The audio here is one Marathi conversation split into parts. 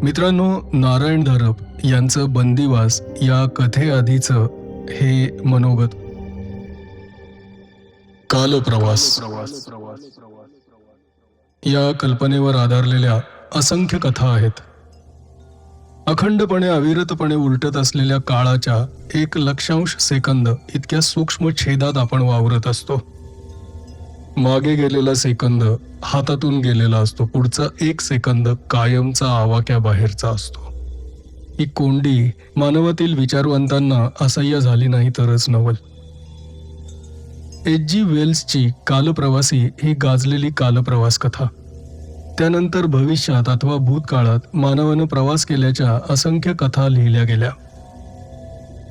मित्रांनो, नारायण धारप यांचं बंदिवास या कथेआधीचं हे मनोगत. कालप्रवास या कल्पनेवर आधारलेल्या असंख्य कथा आहेत. अखंडपणे अविरतपणे उलटत असलेल्या काळाच्या 1,00,000 सेकंद इतक्या सूक्ष्म छेदात आपण वावरत असतो. मागे गेलेला सेकंद हातातून गेलेला असतो, पुढचा 1 सेकंद कायमचा आवाक्या बाहेरचा असतो. ही कोंडी मानवातील विचारवंतांना असह्य झाली नाही तरच नवल. H.G. वेल्सची कालप्रवासी ही गाजलेली कालप्रवास कथा. त्यानंतर भविष्यात अथवा भूतकाळात मानवानं प्रवास केल्याच्या असंख्य कथा लिहिल्या गेल्या.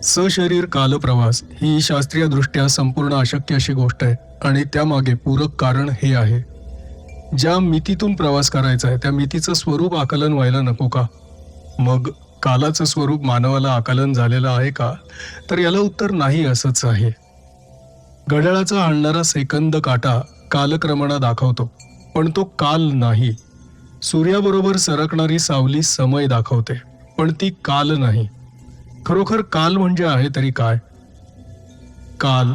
सशरीर कालप्रवास ही शास्त्रीयदृष्ट्या संपूर्ण अशक्य अशी गोष्ट आहे आणि त्यामागे पूरक कारण हे आहे. ज्या मितीतून प्रवास करायचा आहे त्या मितीचं स्वरूप आकलन व्हायला नको का? मग कालाचं स्वरूप मानवाला आकलन झालेलं आहे का? तर याला उत्तर नाही असंच आहे. घड्याळाचा हलणारा सेकंद काटा कालक्रमणा दाखवतो, पण तो काल नाही. सूर्याबरोबर सरकणारी सावली समय दाखवते, पण ती काल नाही. खरोखर काल म्हणजे आहे तरी काय? काल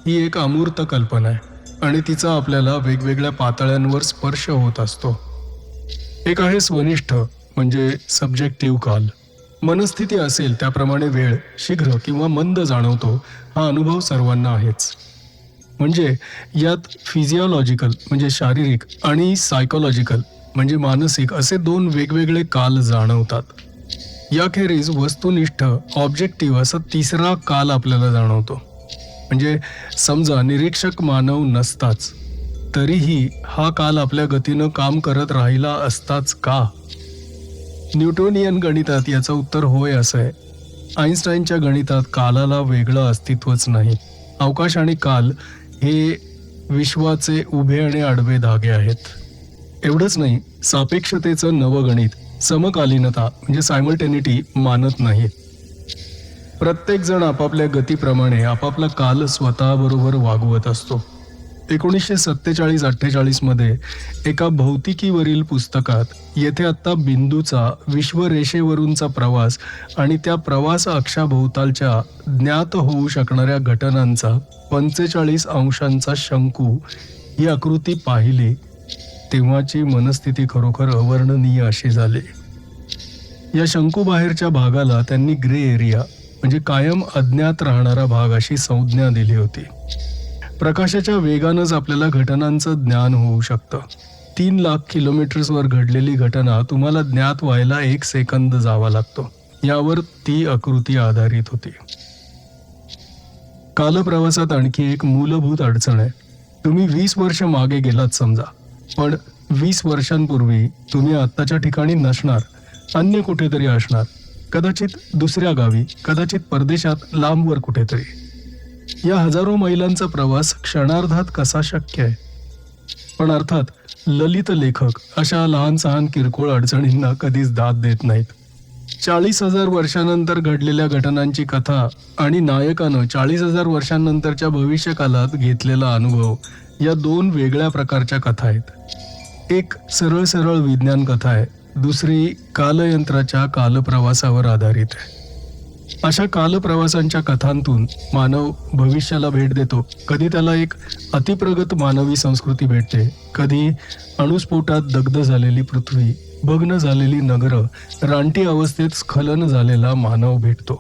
ही एक अमूर्त कल्पना आहे आणि तिचा आपल्याला वेगवेगळ्या पातळ्यांवर स्पर्श होत असतो. एक आहे स्वनिष्ठ म्हणजे सब्जेक्टिव्ह काल. मनस्थिती असेल त्याप्रमाणे वेळ शीघ्र किंवा मंद जाणवतो, हा अनुभव सर्वांना आहेच. म्हणजे यात फिजिओलॉजिकल म्हणजे शारीरिक आणि सायकोलॉजिकल म्हणजे मानसिक असे 2 वेगवेगळे काल जाणवतात. याखेरीज वस्तुनिष्ठ ऑब्जेक्टिव्ह असा 3रा काल आपल्याला जाणवतो. म्हणजे समजा निरीक्षक मानव नसताच तरीही हा काल आपल्या गतीनं काम करत राहिला असताच का? न्यूटोनियन गणितात याचं उत्तर होय असं आहे. आईन्स्टाईनच्या गणितात कालाला वेगळं अस्तित्वच नाही. अवकाश आणि काल हे विश्वाचे उभे आणि आडवे धागे आहेत. एवढंच नाही, सापेक्षतेचं नवगणित समकालीनता म्हणजे सायमल्टेनिटी मानत नाही. प्रत्येक जण आपापल्या गतीप्रमाणे आपापला काल स्वतःबरोबर वागवत असतो. 1947-48 मध्ये एका भौतिकीवरील पुस्तकात येथे आत्ता बिंदूचा विश्वरेषेवरूनचा प्रवास आणि त्या प्रवास अक्षाभोवतालच्या ज्ञात होऊ शकणाऱ्या घटनांचा 45 अंशांचा शंकू ही आकृती पाहिली तेव्हाची मनस्थिती खरोखर अवर्णनीय अशी झाली. या शंकूबाहेरच्या भागाला त्यांनी ग्रे एरिया म्हणजे कायम अज्ञात राहणारा भाग अशी संज्ञा दिली होती. प्रकाशाच्या वेगानंच आपल्याला घटनांचं ज्ञान होऊ शकतं. 3,00,000 किलोमीटर्सवर घडलेली घटना तुम्हाला ज्ञात व्हायला 1 सेकंद जावा लागतो. यावर ती आकृती आधारित होती. कालप्रवासात आणखी एक मूलभूत अडचण आहे. तुम्ही 20 वर्ष मागे गेलात समजा, पण 20 वर्षांपूर्वी तुम्ही आत्ताच्या ठिकाणी नसणार, अन्य कुठेतरी असणार, कदाचित दुसऱ्या गावी, कदाचित परदेशात लांबवर कुठेतरी. या हजारो मैलांचा प्रवास क्षणार्धात कसा शक्य आहे? पण अर्थात ललित लेखक अशा लहान सहान किरकोळ अडचणींना कधीच दाद देत नाहीत. 40,000 वर्षांनंतर घडलेल्या घटनांची कथा आणि नायकानं 40,000 वर्षांनंतरच्या भविष्यकालात घेतलेला अनुभव या 2 वेगळ्या प्रकारच्या कथा आहेत. एक सरळ सरळ विज्ञान कथा आहे, दुसरी कालयंत्राच्या कालप्रवासावर आधारित आहे. अशा कालप्रवासांच्या कथांतून मानव भविष्याला भेट देतो. कधी त्याला एक अतिप्रगत मानवी संस्कृती भेटते, कधी अणुस्फोटात दग्ध झालेली पृथ्वी, भग्न झालेली नगरं, रानटी अवस्थेत स्खलन झालेला मानव भेटतो.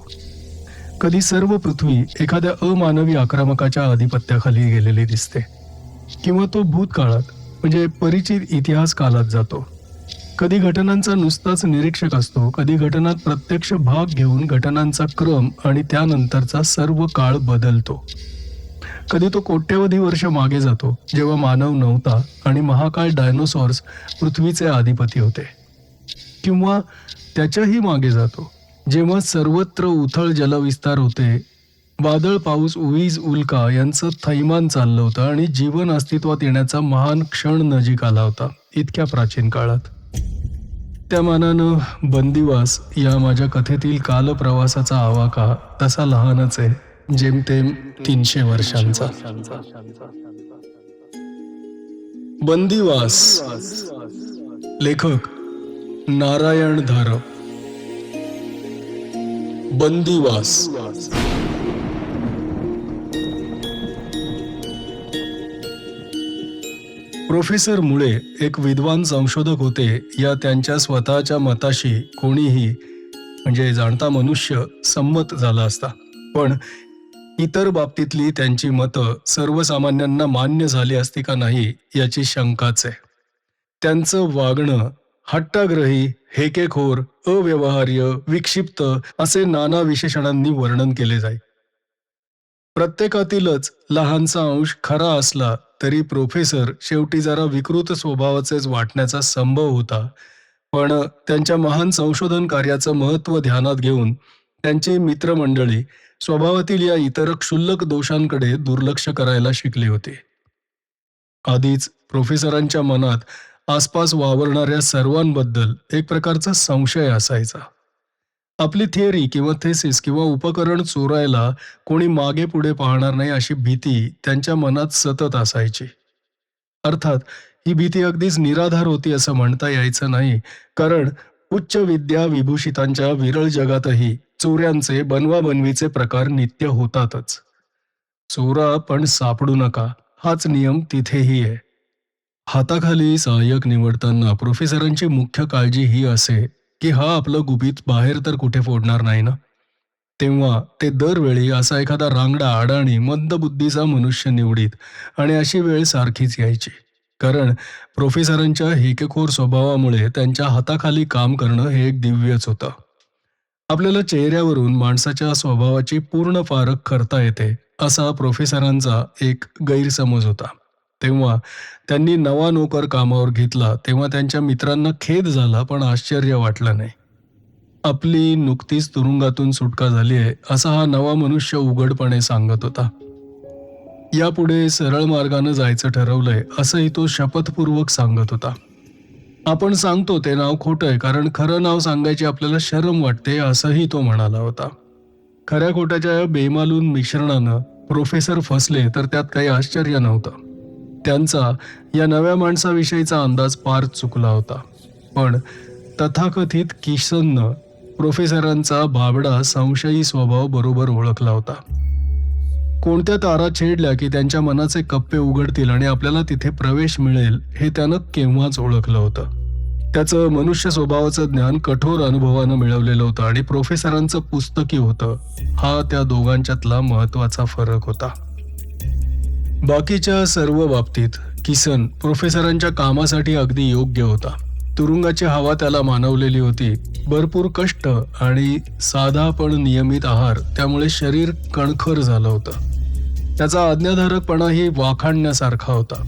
कधी सर्व पृथ्वी एखाद्या अमानवी आक्रमकाच्या आधिपत्याखाली गेलेली दिसते, किंवा तो भूतकाळात म्हणजे परिचित इतिहास कालात जातो. कधी घटनांचा नुसताच निरीक्षक असतो, कधी घटनात प्रत्यक्ष भाग घेऊन घटनांचा क्रम आणि त्यानंतरचा सर्व काळ बदलतो. कधी तो कोट्यवधी वर्ष मागे जातो, जेव्हा मानव नव्हता आणि महाकाय डायनोसॉर्स पृथ्वीचे अधिपती होते, किंवा त्याच्याही मागे जातो, जेव्हा सर्वत्र उथळ जलविस्तार होते, वादळ, पाऊस, वीज, उल्का यांचं थैमान चाललं होतं आणि जीवन अस्तित्वात येण्याचा महान क्षण नजीक आला होता इतक्या प्राचीन काळात. त्या मानानं बंदिवास या माझ्या कथेतील कालप्रवासाचा आवाका तसा लहानच आहे, जेमतेम 300 वर्षांचा. बंदिवास. लेखक नारायण धारप, बंदिवास, प्रोफेसर मुळे एक विद्वान संशोधक होते. या त्यांच्या स्वतःच्या मताशी कोणीही म्हणजे जाणता मनुष्य संमत झाला असता, पण इतर बाबतीतली त्यांची मतं सर्वसामान्यांना मान्य झाली असती का नाही याची शंकाच आहे. त्यांचं वागणं हट्टाग्रही, हेकेखोर, अव्यवहार्य, विक्षिप्त असे नाना विशेषणांनी वर्णन केले जाई. प्रत्येकातीलच लहानसा अंश खरा असला तरी प्रोफेसर शेवटी जरा विकृत स्वभावाचेच वाटण्याचा संभव होता. पण त्यांच्या महान संशोधन कार्याचं महत्त्व ध्यानात घेऊन त्यांची मित्रमंडळी स्वभावातील या इतर क्षुल्लक दोषांकडे दुर्लक्ष करायला शिकली होती. आधीच प्रोफेसरांच्या मनात आसपास वावरणाऱ्या सर्वांबद्दल एक प्रकारचा संशय असायचा. आपली थिअरी किंवा थेसिस किंवा उपकरण चोरायला कोणी मागे पुढे पाहणार नाही अशी भीती त्यांच्या मनात सतत असायची. अर्थात ही भीती अगदीच निराधार होती असं म्हणता यायचं नाही, कारण उच्च विद्या विभूषितांच्या विरळ जगातही चोऱ्यांचे बनवाबनवीचे प्रकार नित्य होतातच. चोरा पण सापडू नका हाच नियम तिथेही आहे. हाताखाली सहाय्यक निवडताना प्रोफेसरांची मुख्य काळजी ही असे की हा आपलं गुपित बाहेर तर कुठे फोडणार नाही ना. तेव्हा ते दरवेळी असा एखादा रांगडा अडाणी मंदबुद्धीचा मनुष्य निवडीत, आणि अशी वेळ सारखीच यायची. कारण प्रोफेसरांच्या हेकेखोर स्वभावामुळे त्यांच्या हाताखाली काम करणं हे एक दिव्यच होतं. आपल्याला चेहऱ्यावरून माणसाच्या स्वभावाची पूर्ण पारख करता येते असा प्रोफेसरांचा एक गैरसमज होता. तेव्हा त्यांनी नवा नोकर कामावर घेतला तेव्हा त्यांच्या मित्रांना खेद झाला, पण आश्चर्य वाटलं नाही. आपली नुकतीच तुरुंगातून सुटका झाली आहे असा हा नवा मनुष्य उघडपणे सांगत होता. यापुढे सरळ मार्गानं जायचं ठरवलंय असंही तो शपथपूर्वक सांगत होता. आपण सांगतो ते नाव खोटं आहे कारण खरं नाव सांगायची आपल्याला शरम वाटते असंही तो म्हणाला होता. खऱ्या खोट्याच्या या बेमालून मिश्रणानं प्रोफेसर फसले तर त्यात काही आश्चर्य नव्हतं. त्यांचा या नव्या माणसाविषयीचा अंदाज फार चुकला होता. पण तथाकथित किसननं प्रोफेसरांचा भाबडा संशयी स्वभाव बरोबर ओळखला होता. कोणत्या तारा छेडल्या की त्यांच्या मनाचे कप्पे उघडतील आणि आपल्याला तिथे प्रवेश मिळेल हे त्यानं केव्हाच ओळखलं होतं. त्याचं मनुष्य स्वभावाचं ज्ञान कठोर अनुभवानं मिळवलेलं होतं आणि प्रोफेसरांचं पुस्तकी होतं. हा त्या दोघांच्यातला महत्वाचा फरक होता. बाकीच्या सर्व बाबतीत किसन प्रोफेसरांच्या कामासाठी अगदी योग्य होता. तुरुंगाची हवा त्याला मानवलेली होती. भरपूर कष्ट आणि साधा पण नियमित आहार त्यामुळे शरीर कणखर झालं होतं. त्याचा आज्ञाधारकपणाही वाखाणण्यासारखा होता.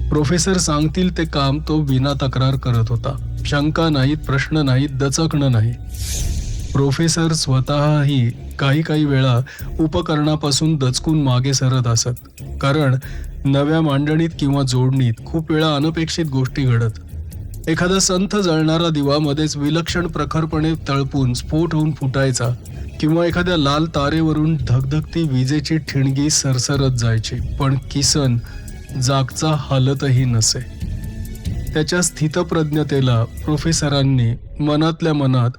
प्रोफेसर सांगतील ते काम तो विना तक्रार करत होता. शंका नाहीत, प्रश्न नाहीत, दचकणं नाही. प्रोफेसर स्वतःही काही वेळा उपकरणापासून दचकून मागे सरत असत, कारण नव्या मांडणीत किंवा जोडणीत खूप वेळा अनपेक्षित गोष्टी घडत. एखादा संथ जळणारा दिवा मध्येच विलक्षण प्रखरपणे तळपून स्फोट होऊन फुटायचा, किंवा एखाद्या लाल तारेवरून धगधगती विजेची ठिणगी सरसरत जायची, पण किसन जागचा हालतही नसे. त्याच्या स्थितप्रज्ञतेला प्रोफेसरांनी मनातल्या मनात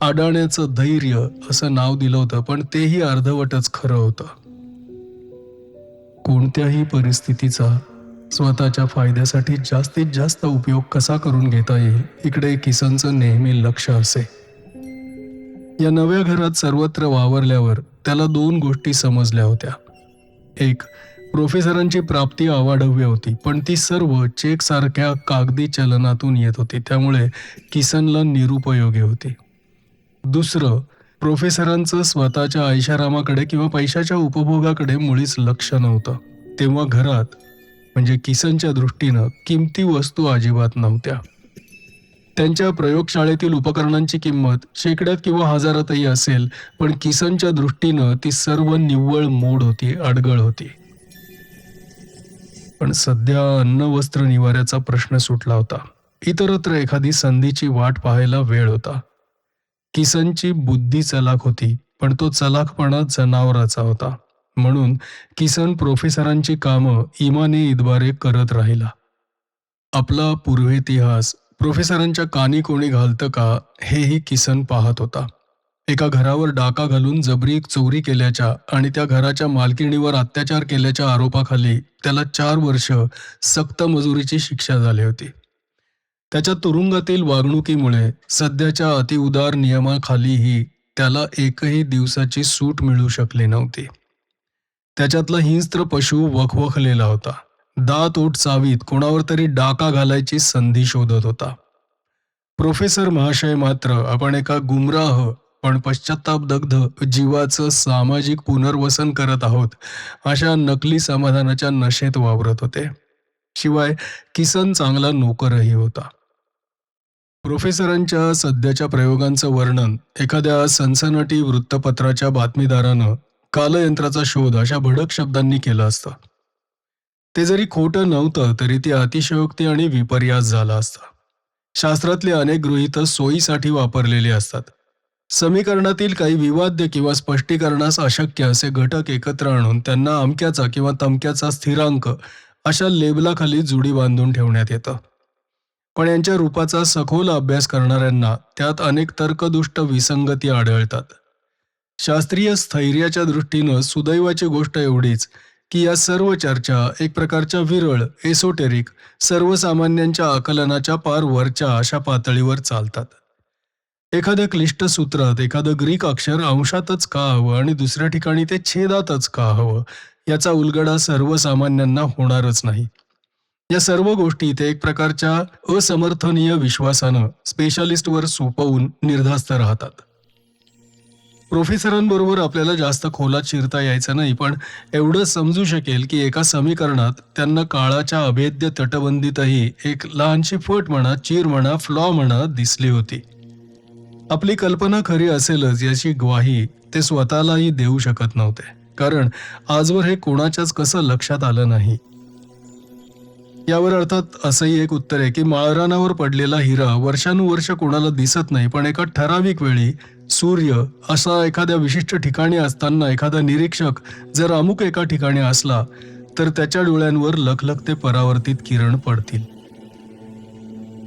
अडाण्याचं धैर्य असं नाव दिलं होतं, पण तेही अर्धवटच खरं होतं. कोणत्याही परिस्थितीचा स्वतःच्या फायद्यासाठी जास्तीत जास्त उपयोग कसा करून घेता येईल इकडे किसनचं नेहमी लक्ष असे. या नव्या घरात सर्वत्र वावरल्यावर त्याला दोन गोष्टी समजल्या होत्या. एक, प्रोफेसरांची प्राप्ती अवाढव्य होती, पण ती सर्व चेक सारख्या कागदी चलनातून येत होती, त्यामुळे किसनला निरुपयोगी होती. दुसरं, प्रोफेसरांचं स्वतःच्या ऐशारामाकडे किंवा पैशाच्या उपभोगाकडे मुळीच लक्ष नव्हतं. तेव्हा घरात म्हणजे किसनच्या दृष्टीनं किमती वस्तू अजिबात नव्हत्या. त्यांच्या प्रयोगशाळेतील उपकरणांची किंमत शेकड्यात किंवा हजारातही असेल, पण किसनच्या दृष्टीनं ती सर्व निव्वळ मोड होती, अडगळ होती. पण सध्या अन्न वस्त्र निवाऱ्याचा प्रश्न सुटला होता. इतरत्र एखादी संधीची वाट पाहायला वेळ होता. किसनची बुद्धी चलाक होती, पण तो चलाखपणा जनावराचा होता. म्हणून किसन प्रोफेसरांची कामं इमाने इतबारे करत राहिला. आपला पूर्वेतिहास प्रोफेसरांच्या कानी कोणी घालतं का हेही किसन पाहत होता. एका घरावर डाका घालून जबरी चोरी केल्याच्या आणि त्या घराच्या मालकिणीवर अत्याचार केल्याच्या आरोपाखाली त्याला 4 वर्ष सक्त मजुरीची शिक्षा झाली होती. त्याच्या तुरुंगातील वागणुकीमुळे सध्याच्या अतिउदार नियमाखालीही त्याला एकही दिवसाची सूट मिळू शकली नव्हती. त्याच्यातला हिंस्त्र पशु वखवखलेला होता. दात ओठ चावीत कोणावर तरी डाका घालायची संधी शोधत होता. प्रोफेसर महाशय मात्र आपण एका गुमराह पण पश्चातापदग्ध जीवाचं सामाजिक पुनर्वसन करत आहोत अशा नकली समाधानाच्या नशेत वावरत होते. शिवाय किसन चांगला नोकरही होता. प्रोफेसरांच्या सध्याच्या प्रयोगांचं वर्णन एखाद्या सनसनाटी वृत्तपत्राच्या बातमीदारानं कालयंत्राचा शोध अशा भडक शब्दांनी केलं असतं. ते जरी खोटं नव्हतं तरी ते अतिशयोक्ती आणि विपर्यास झालं असतं. शास्त्रातले अनेक गृहीतक सोयीसाठी वापरलेली असतात. समीकरणातील काही विवाद्य किंवा स्पष्टीकरणास अशक्य असे घटक एकत्र आणून त्यांना अमक्याचा किंवा तमक्याचा स्थिरांक अशा लेबलाखाली जुडी बांधून ठेवण्यात येतं. पण यांच्या रूपाचा सखोल अभ्यास करणाऱ्यांना त्यात अनेक तर्कदुष्ट विसंगती आढळतात. शास्त्रीय स्थैर्याच्या दृष्टीनं सुदैवाची गोष्ट एवढीच की या सर्व चर्चा एक प्रकारच्या विरळ, एसोटेरिक, सर्वसामान्यांच्या आकलनाच्या पार वरच्या अशा पातळीवर चालतात. एखाद्या क्लिष्ट सूत्रात एखादं ग्रीक अक्षर अंशातच का हवं आणि दुसऱ्या ठिकाणी ते छेदातच का हवं याचा उलगडा सर्वसामान्यांना होणारच नाही. या सर्व गोष्टी ते एक प्रकारच्या असमर्थनीय विश्वासानं स्पेशालिस्टवर सोपवून निर्धास्त राहतात. प्रोफेसरांबरोबर आपल्याला जास्त खोलात शिरता यायचं नाही, पण एवढं समजू शकेल की एका समीकरणात त्यांना काळाच्या अभेद्य तटबंदीतही एक लहानशी फट म्हणा, चीर म्हणा, फ्लॉ म्हणा दिसली होती. आपली कल्पना खरी असेलच याची ग्वाही ते स्वतःलाही देऊ शकत नव्हते, कारण आजवर हे कोणाच्याच कसं लक्षात आलं नाही. यावर अर्थात असंही एक उत्तर आहे की माळरानावर पडलेला हिरा वर्षानुवर्ष कोणाला दिसत नाही, पण एका ठराविक वेळी सूर्य असा एखाद्या विशिष्ट ठिकाणी असताना एखादा निरीक्षक जर अमुक एका ठिकाणी असला तर त्याच्या डोळ्यांवर लखलखते परावर्तित किरण पडतील.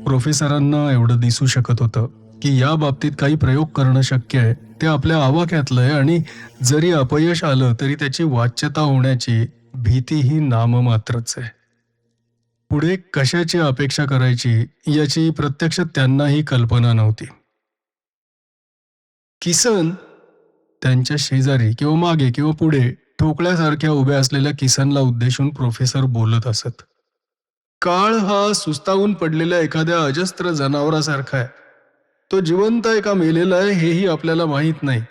प्रोफेसरांना एवढं दिसू शकत होतं की या बाबतीत काही प्रयोग करणं शक्य आहे. ते आपल्या आवाक्यातलं आहे आणि जरी अपयश आलं तरी त्याची वाच्यता होण्याची भीतीही नाममात्रच आहे. पुढे कशाची अपेक्षा करायची याची प्रत्यक्ष त्यांनाही कल्पना नव्हती. किसन त्यांच्या शेजारी किंवा मागे किंवा पुढे ठोकळ्यासारख्या उभ्या असलेल्या किसनला उद्देशून प्रोफेसर बोलत असत. काळ हा सुस्तावून पडलेल्या एखाद्या अजस्त्र जनावरासारखा आहे. तो जिवंत आहे का मेलेला आहे हेही आपल्याला माहीत नाही.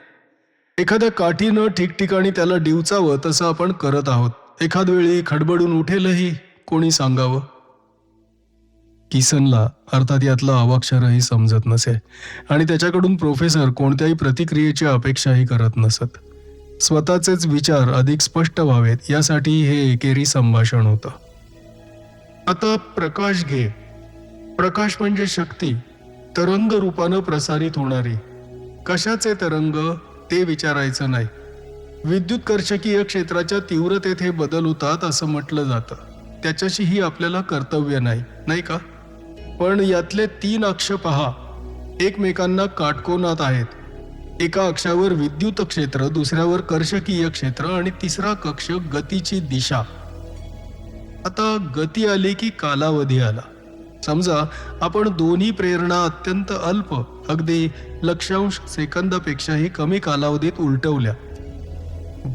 एखाद्या काठीनं ठिकठिकाणी त्याला डिवचावं तसं आपण करत आहोत. एखाद वेळी खडबडून उठेलही, कोणी सांगावं. किसनला अर्थात यातलं अवाक्षरही समजत नसे आणि त्याच्याकडून प्रोफेसर कोणत्याही प्रतिक्रियेची अपेक्षाही करत नसत. स्वतःचेच विचार अधिक स्पष्ट व्हावेत यासाठी हे एकेरी संभाषण होतं. आता प्रकाश घे. प्रकाश म्हणजे शक्ती, तरंग रूपानं प्रसारित होणारी. कशाचे तरंग ते विचारायचं नाही. विद्युतकर्षकीय क्षेत्राच्या तीव्रतेत हे बदल होतात असं म्हटलं जातं. त्याच्याशीही आपल्याला कर्तव्य नाही, नाही का? पण यातले 3 अक्ष पहा, एकमेकांना काटकोनात आहेत. एका अक्षावर विद्युत क्षेत्र, दुसऱ्यावर कर्षकीय क्षेत्र आणि तिसरा कक्ष गतीची दिशा. आता गती आली की कालावधी आला. समजा आपण दोन्ही प्रेरणा अत्यंत अल्प, अगदी लक्षांश सेकंदापेक्षाही कमी कालावधीत उलटवल्या.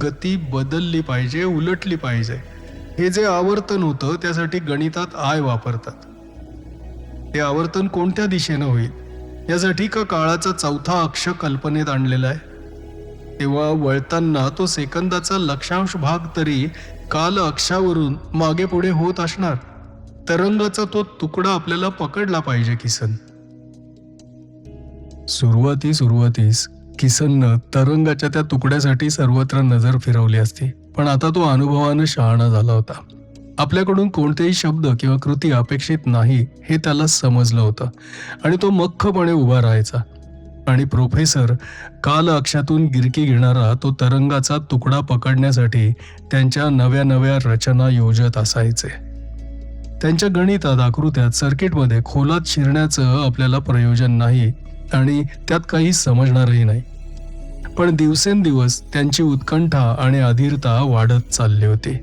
गती बदलली पाहिजे, उलटली पाहिजे. हे जे आवर्तन होतं त्यासाठी गणितात आय वापरतात. हे आवर्तन कोणत्या दिशेनं होईल यासाठी का काळाचा चौथा अक्ष कल्पनेत आणलेला आहे. तेव्हा वळताना तो सेकंदाचा लक्षांश भाग तरी काल अक्षावरून मागे पुढे होत असणार. तरंगाचा तो तुकडा आपल्याला पकडला पाहिजे किसन. सुरुवातीस किसननं तरंगाच्या त्या तुकड्यासाठी सर्वत्र नजर फिरवली असती, पण आता तो अनुभवानं शहाणा झाला होता. आपल्याकडून कोणतेही शब्द किंवा कृती अपेक्षित नाही हे त्याला समजलं होतं आणि तो मख्खपणे उभा राहायचा. आणि प्रोफेसर काल अक्षातून गिरकी घेणारा तो तरंगाचा तुकडा पकडण्यासाठी त्यांच्या नव्या नव्या रचना योजत असायचे. त्यांच्या गणितात, आकृत्यात, सर्किटमध्ये खोलात शिरण्याचं आपल्याला प्रयोजन नाही आणि त्यात काही समजणारही नाही. पण दिवसेंदिवस त्यांची उत्कंठा आणि अधीरता वाढत चालली होती.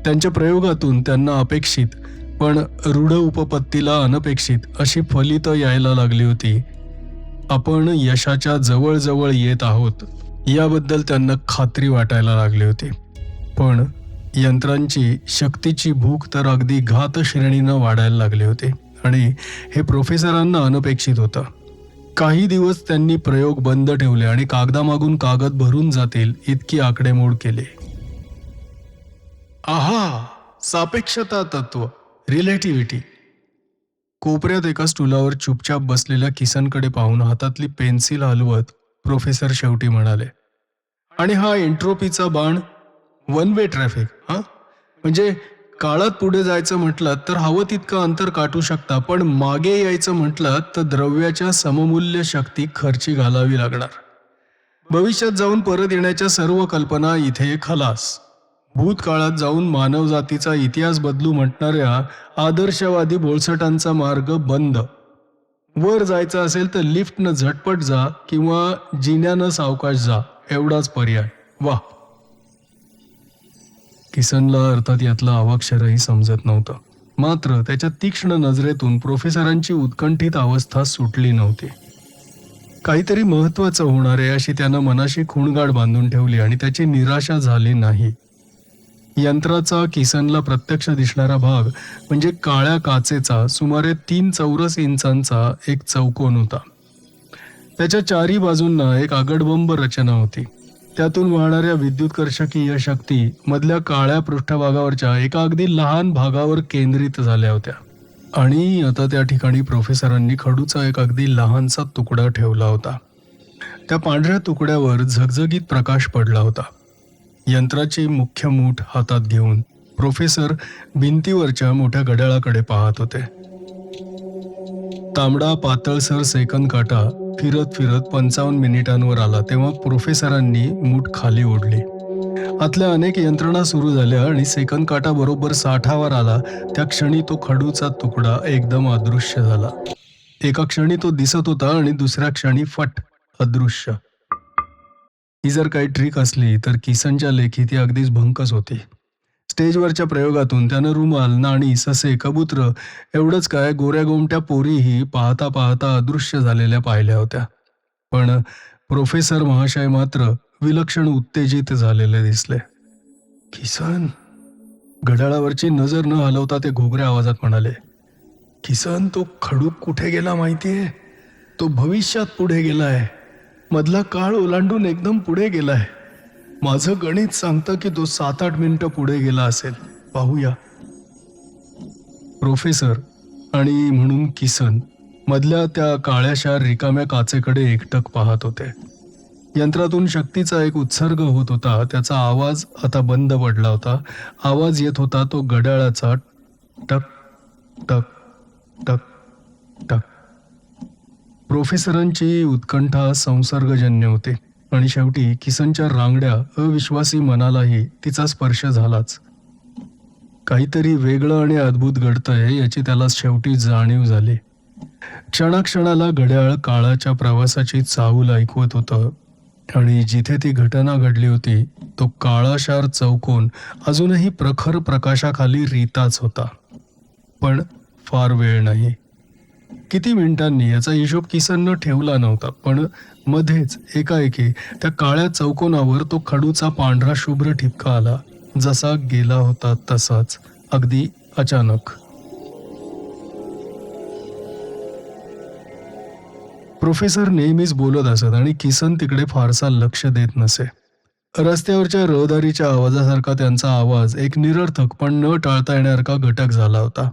त्यांच्या प्रयोगातून त्यांना अपेक्षित पण रूढ उपपत्तीला अनपेक्षित अशी फलितं यायला लागली होती. आपण यशाच्या जवळ येत आहोत याबद्दल त्यांना खात्री वाटायला लागली होती. पण यंत्रांची शक्तीची भूक तर अगदी घात श्रेणीनं वाढायला लागली होती आणि हे प्रोफेसरांना अनपेक्षित होतं. काही दिवस त्यांनी प्रयोग बंद ठेवले आणि कागदामागून कागद भरून जातील इतकी आकडेमोड केली. आहा, सापेक्षता तत्व, रिलेटिव्हिटी. कोपऱ्यात एका स्टूलावर चुपचाप बसलेल्या किसनकडे पाहून हातातली पेन्सिल हलवत प्रोफेसर शेवटी म्हणाले, आणि हा एंट्रोपीचा बाण, वन वे ट्रॅफिक. म्हणजे काळात पुढे जायचं म्हटलं तर हवं तितकं अंतर काटू शकता, पण मागे यायचं म्हटलं तर द्रव्याच्या सममूल्य शक्ती खर्ची घालावी लागणार. भविष्यात जाऊन परत येण्याच्या सर्व कल्पना इथे खलास. भूतकाळात जाऊन मानवजातीचा इतिहास बदलू म्हटणाऱ्या आदर्शवादी बोळसटांचा मार्ग बंद. वर जायचं असेल तर लिफ्टनं झटपट जा किंवा जिन्यानं सावकाश जा, एवढाच पर्याय. वा. किसनला अर्थात यातलं अवाक्षरही समजत नव्हतं. मात्र त्याच्या तीक्ष्ण नजरेतून प्रोफेसरांची उत्कंठित अवस्था सुटली नव्हती. काहीतरी महत्वाचं होणार आहे अशी त्यानं मनाशी खूणगाठ बांधून ठेवली आणि त्याची निराशा झाली नाही. यंत्राचा किसनला प्रत्यक्ष दिसणारा भाग म्हणजे काळ्या काचेचा सुमारे 3 चौरस इंचांचा एक चौकोन होता. त्याच्या चारी बाजूंना एक आगडबंब रचना होती. त्यातून वाहणाऱ्या विद्युतकर्षकीय शक्ती मधल्या काळ्या पृष्ठभागावरच्या एका अगदी लहान भागावर केंद्रित झाल्या होत्या. आणि आता त्या ठिकाणी प्रोफेसरांनी खडूचा एक अगदी लहानसा तुकडा ठेवला होता. त्या पांढऱ्या तुकड्यावर झगझगीत प्रकाश पडला होता. यंत्राची मुख्य मूठ हातात घेऊन प्रोफेसर भिंतीवरच्या मोठ्या घड्याळाकडे पाहत होते. तांबडा पातळसर सेकंद काटा फिरत फिरत 55 मिनिटांवर आला तेव्हा प्रोफेसरांनी मूठ खाली ओढली. आतल्या अनेक यंत्रणा सुरू झाल्या आणि सेकंद काटा बरोबर 60वर आला त्या क्षणी तो खडूचा तुकडा एकदम अदृश्य झाला. एका क्षणी तो दिसत होता आणि दुसऱ्या क्षणी फट, अदृश्य. ही जर काही ट्रिक असली तर किसनच्या लेखी ती अगदीच भंकस होती. स्टेजवरच्या प्रयोगातून त्यानं रुमाल, नाणी, ससे, कबूतर एवढंच काय गोऱ्या गोमट्या पोरीही पाहता पाहता अदृश्य झालेल्या पाहिल्या होत्या. पण प्रोफेसर महाशय मात्र विलक्षण उत्तेजित झालेले दिसले. किसन, घड्याळावरची नजर न हलवता ते घोगऱ्या आवाजात म्हणाले, किसन, तो खडूक कुठे गेला माहितीये? तो भविष्यात पुढे गेलाय. मधला काळ ओलांडून एकदम पुढे गेलाय. माझं गणित सांगतं की तो 7-8 मिनिटं पुढे गेला असेल. पाहूया. प्रोफेसर आणि म्हणून किसन मधल्या त्या काळ्याशा रिकाम्या काचेकडे एकटक पाहत होते. यंत्रातून शक्तीचा एक उत्सर्ग होत होता. त्याचा आवाज आता बंद पडला होता. आवाज येत होता तो घड्याळाचा, टक टक टक टक. प्रोफेसरांची उत्कंठा संसर्गजन्य होती आणि शेवटी किसनच्या रांगड्या अविश्वासी मनालाही तिचा स्पर्श झालाच. काहीतरी वेगळं आणि अद्भुत घडतंय याची त्याला शेवटी जाणीव झाली. क्षणाक्षणाला घड्याळ काळाच्या प्रवासाची चाहूल ऐकवत होतं आणि जिथे ती घटना घडली होती तो काळाशार चौकोन अजूनही प्रखर प्रकाशाखाली रीताच होता. पण फार वेळ नाही. किती मिनिटांनी याचा हिशोब किसननं ठेवला नव्हता, पण मध्येच एकाएकी त्या काळ्या चौकोनावर तो खडूचा पांढरा शुभ्र ठिपका आला. जसा गेला होता तसाच, अगदी अचानक. प्रोफेसर नेहमीच बोलत असत आणि किसन तिकडे फारसा लक्ष देत नसे. रस्त्यावरच्या रहदारीच्या आवाजासारखा त्यांचा आवाज एक निरर्थक पण न टाळता येण्यासारखा घटक झाला होता.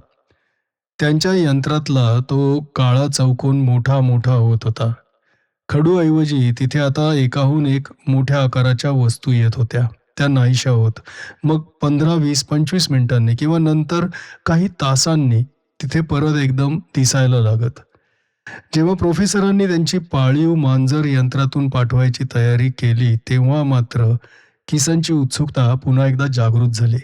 त्यांच्या यंत्रातला तो काळा चौकोन मोठा मोठा होत होता. खडूऐवजी तिथे आता एकाहून एक मोठ्या आकाराच्या वस्तू येत होत्या. त्या नाहीशा होत. मग 15, 20, 25 मिनिटांनी किंवा नंतर काही तासांनी तिथे परत एकदम दिसायला लागत. जेव्हा प्रोफेसरांनी त्यांची पाळीव मांजर यंत्रातून पाठवायची तयारी केली तेव्हा मात्र किसनची उत्सुकता पुन्हा एकदा जागृत झाली.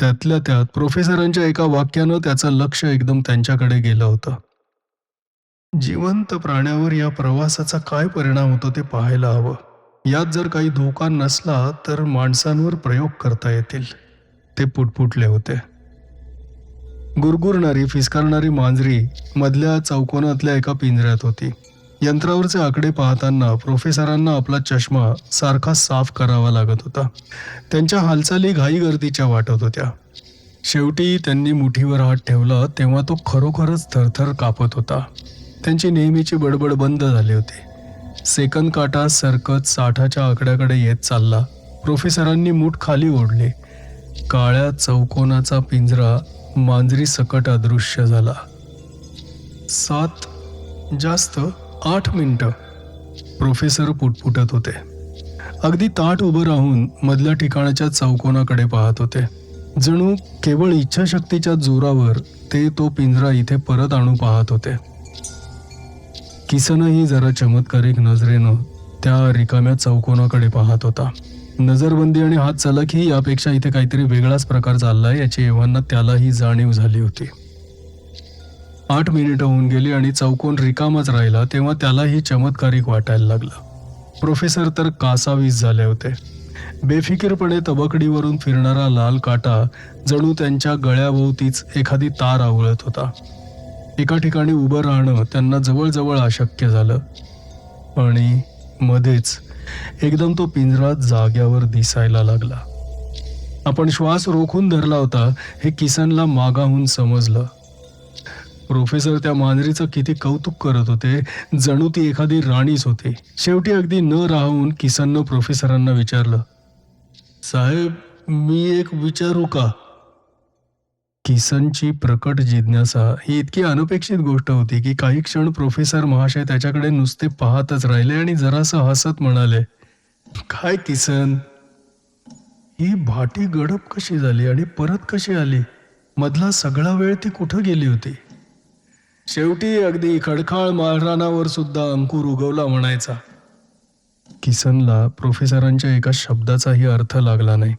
त्यातल्या त्यात प्रोफेसरांच्या एका वाक्यानं त्याचं लक्ष एकदम त्यांच्याकडे गेलं होतं. जिवंत प्राण्यावर या प्रवासाचा काय परिणाम होतो ते पाहायला हवं. यात जर काही धोका नसला तर माणसांवर प्रयोग करता येतील, ते पुटपुटले होते. गुरगुरणारी फिसकारणारी मांजरी मधल्या चौकोनातल्या एका पिंजऱ्यात होती. यंत्रावरचे आकडे पाहताना प्रोफेसरांना आपला चष्मा सारखा साफ करावा लागत होता. त्यांच्या हालचाली घाईगर्दीच्या वाटत होत्या. शेवटी त्यांनी मुठीवर हात ठेवला तेव्हा तो खरोखरच थरथर कापत होता. त्यांची नेहमीची बडबड बंद झाली होती. सेकंद काटा सरकत 60च्या आकड्याकडे येत चालला. प्रोफेसरांनी मूठ खाली ओढली. काळ्या चौकोनाचा पिंजरा मांजरी सकट अदृश्य झाला. 7 जास्त 8 मिनिटं. प्रोफेसर पुटपुटत होते. अगदी ताठ उभं राहून मधल्या ठिकाणाच्या चौकोनाकडे पाहत होते. जणू केवळ इच्छाशक्तीच्या जोरावर ते तो पिंजरा इथे परत आणू पाहत होते. किसनही जरा चमत्कारिक नजरेनं त्या रिकाम्या चौकोनाकडे पाहत होता. नजरबंदी आणि हात चलाखी यापेक्षा इथे काहीतरी वेगळाच प्रकार चाललाय याची एव्हाना त्यालाही जाणीव झाली होती. 8 मिनिटं होऊन गेली आणि चौकोन रिकामाच राहिला तेव्हा त्यालाही चमत्कारिक वाटायला लागलं. प्रोफेसर तर कासावीस झाले होते. बेफिकीरपणे तबकडीवरून फिरणारा लाल काटा जणू त्यांच्या गळ्याभोवतीच एखादी तार आवळत होता. एका ठिकाणी उभं राहणं त्यांना जवळजवळ अशक्य झालं. आणि मध्येच एकदम तो पिंजरा जाग्यावर दिसायला लागला. आपण श्वास रोखून धरला होता हे किसनला मागाहून समजलं. प्रोफेसर त्या मांजरीचं किती कौतुक करत होते, जणू ती एखादी राणीच होती. शेवटी अगदी न राहून किसननं प्रोफेसरांना विचारलं, साहेब, मी एक विचारू का? किसनची प्रकट जिज्ञासा ही इतकी अनपेक्षित गोष्ट होती की काही क्षण प्रोफेसर महाशय त्याच्याकडे नुसते पाहतच राहिले आणि जरासं हसत म्हणाले, काय किसन, ही भाटी गडप कशी झाली आणि परत कशी आली? मधला सगळा वेळ ती कुठं गेली होती? शेवटी अगदी खडखाळ माळरानावर सुद्धा अंकुर उगवला म्हणायचा. किसनला प्रोफेसरांच्या एका शब्दाचाही अर्थ लागला नाही.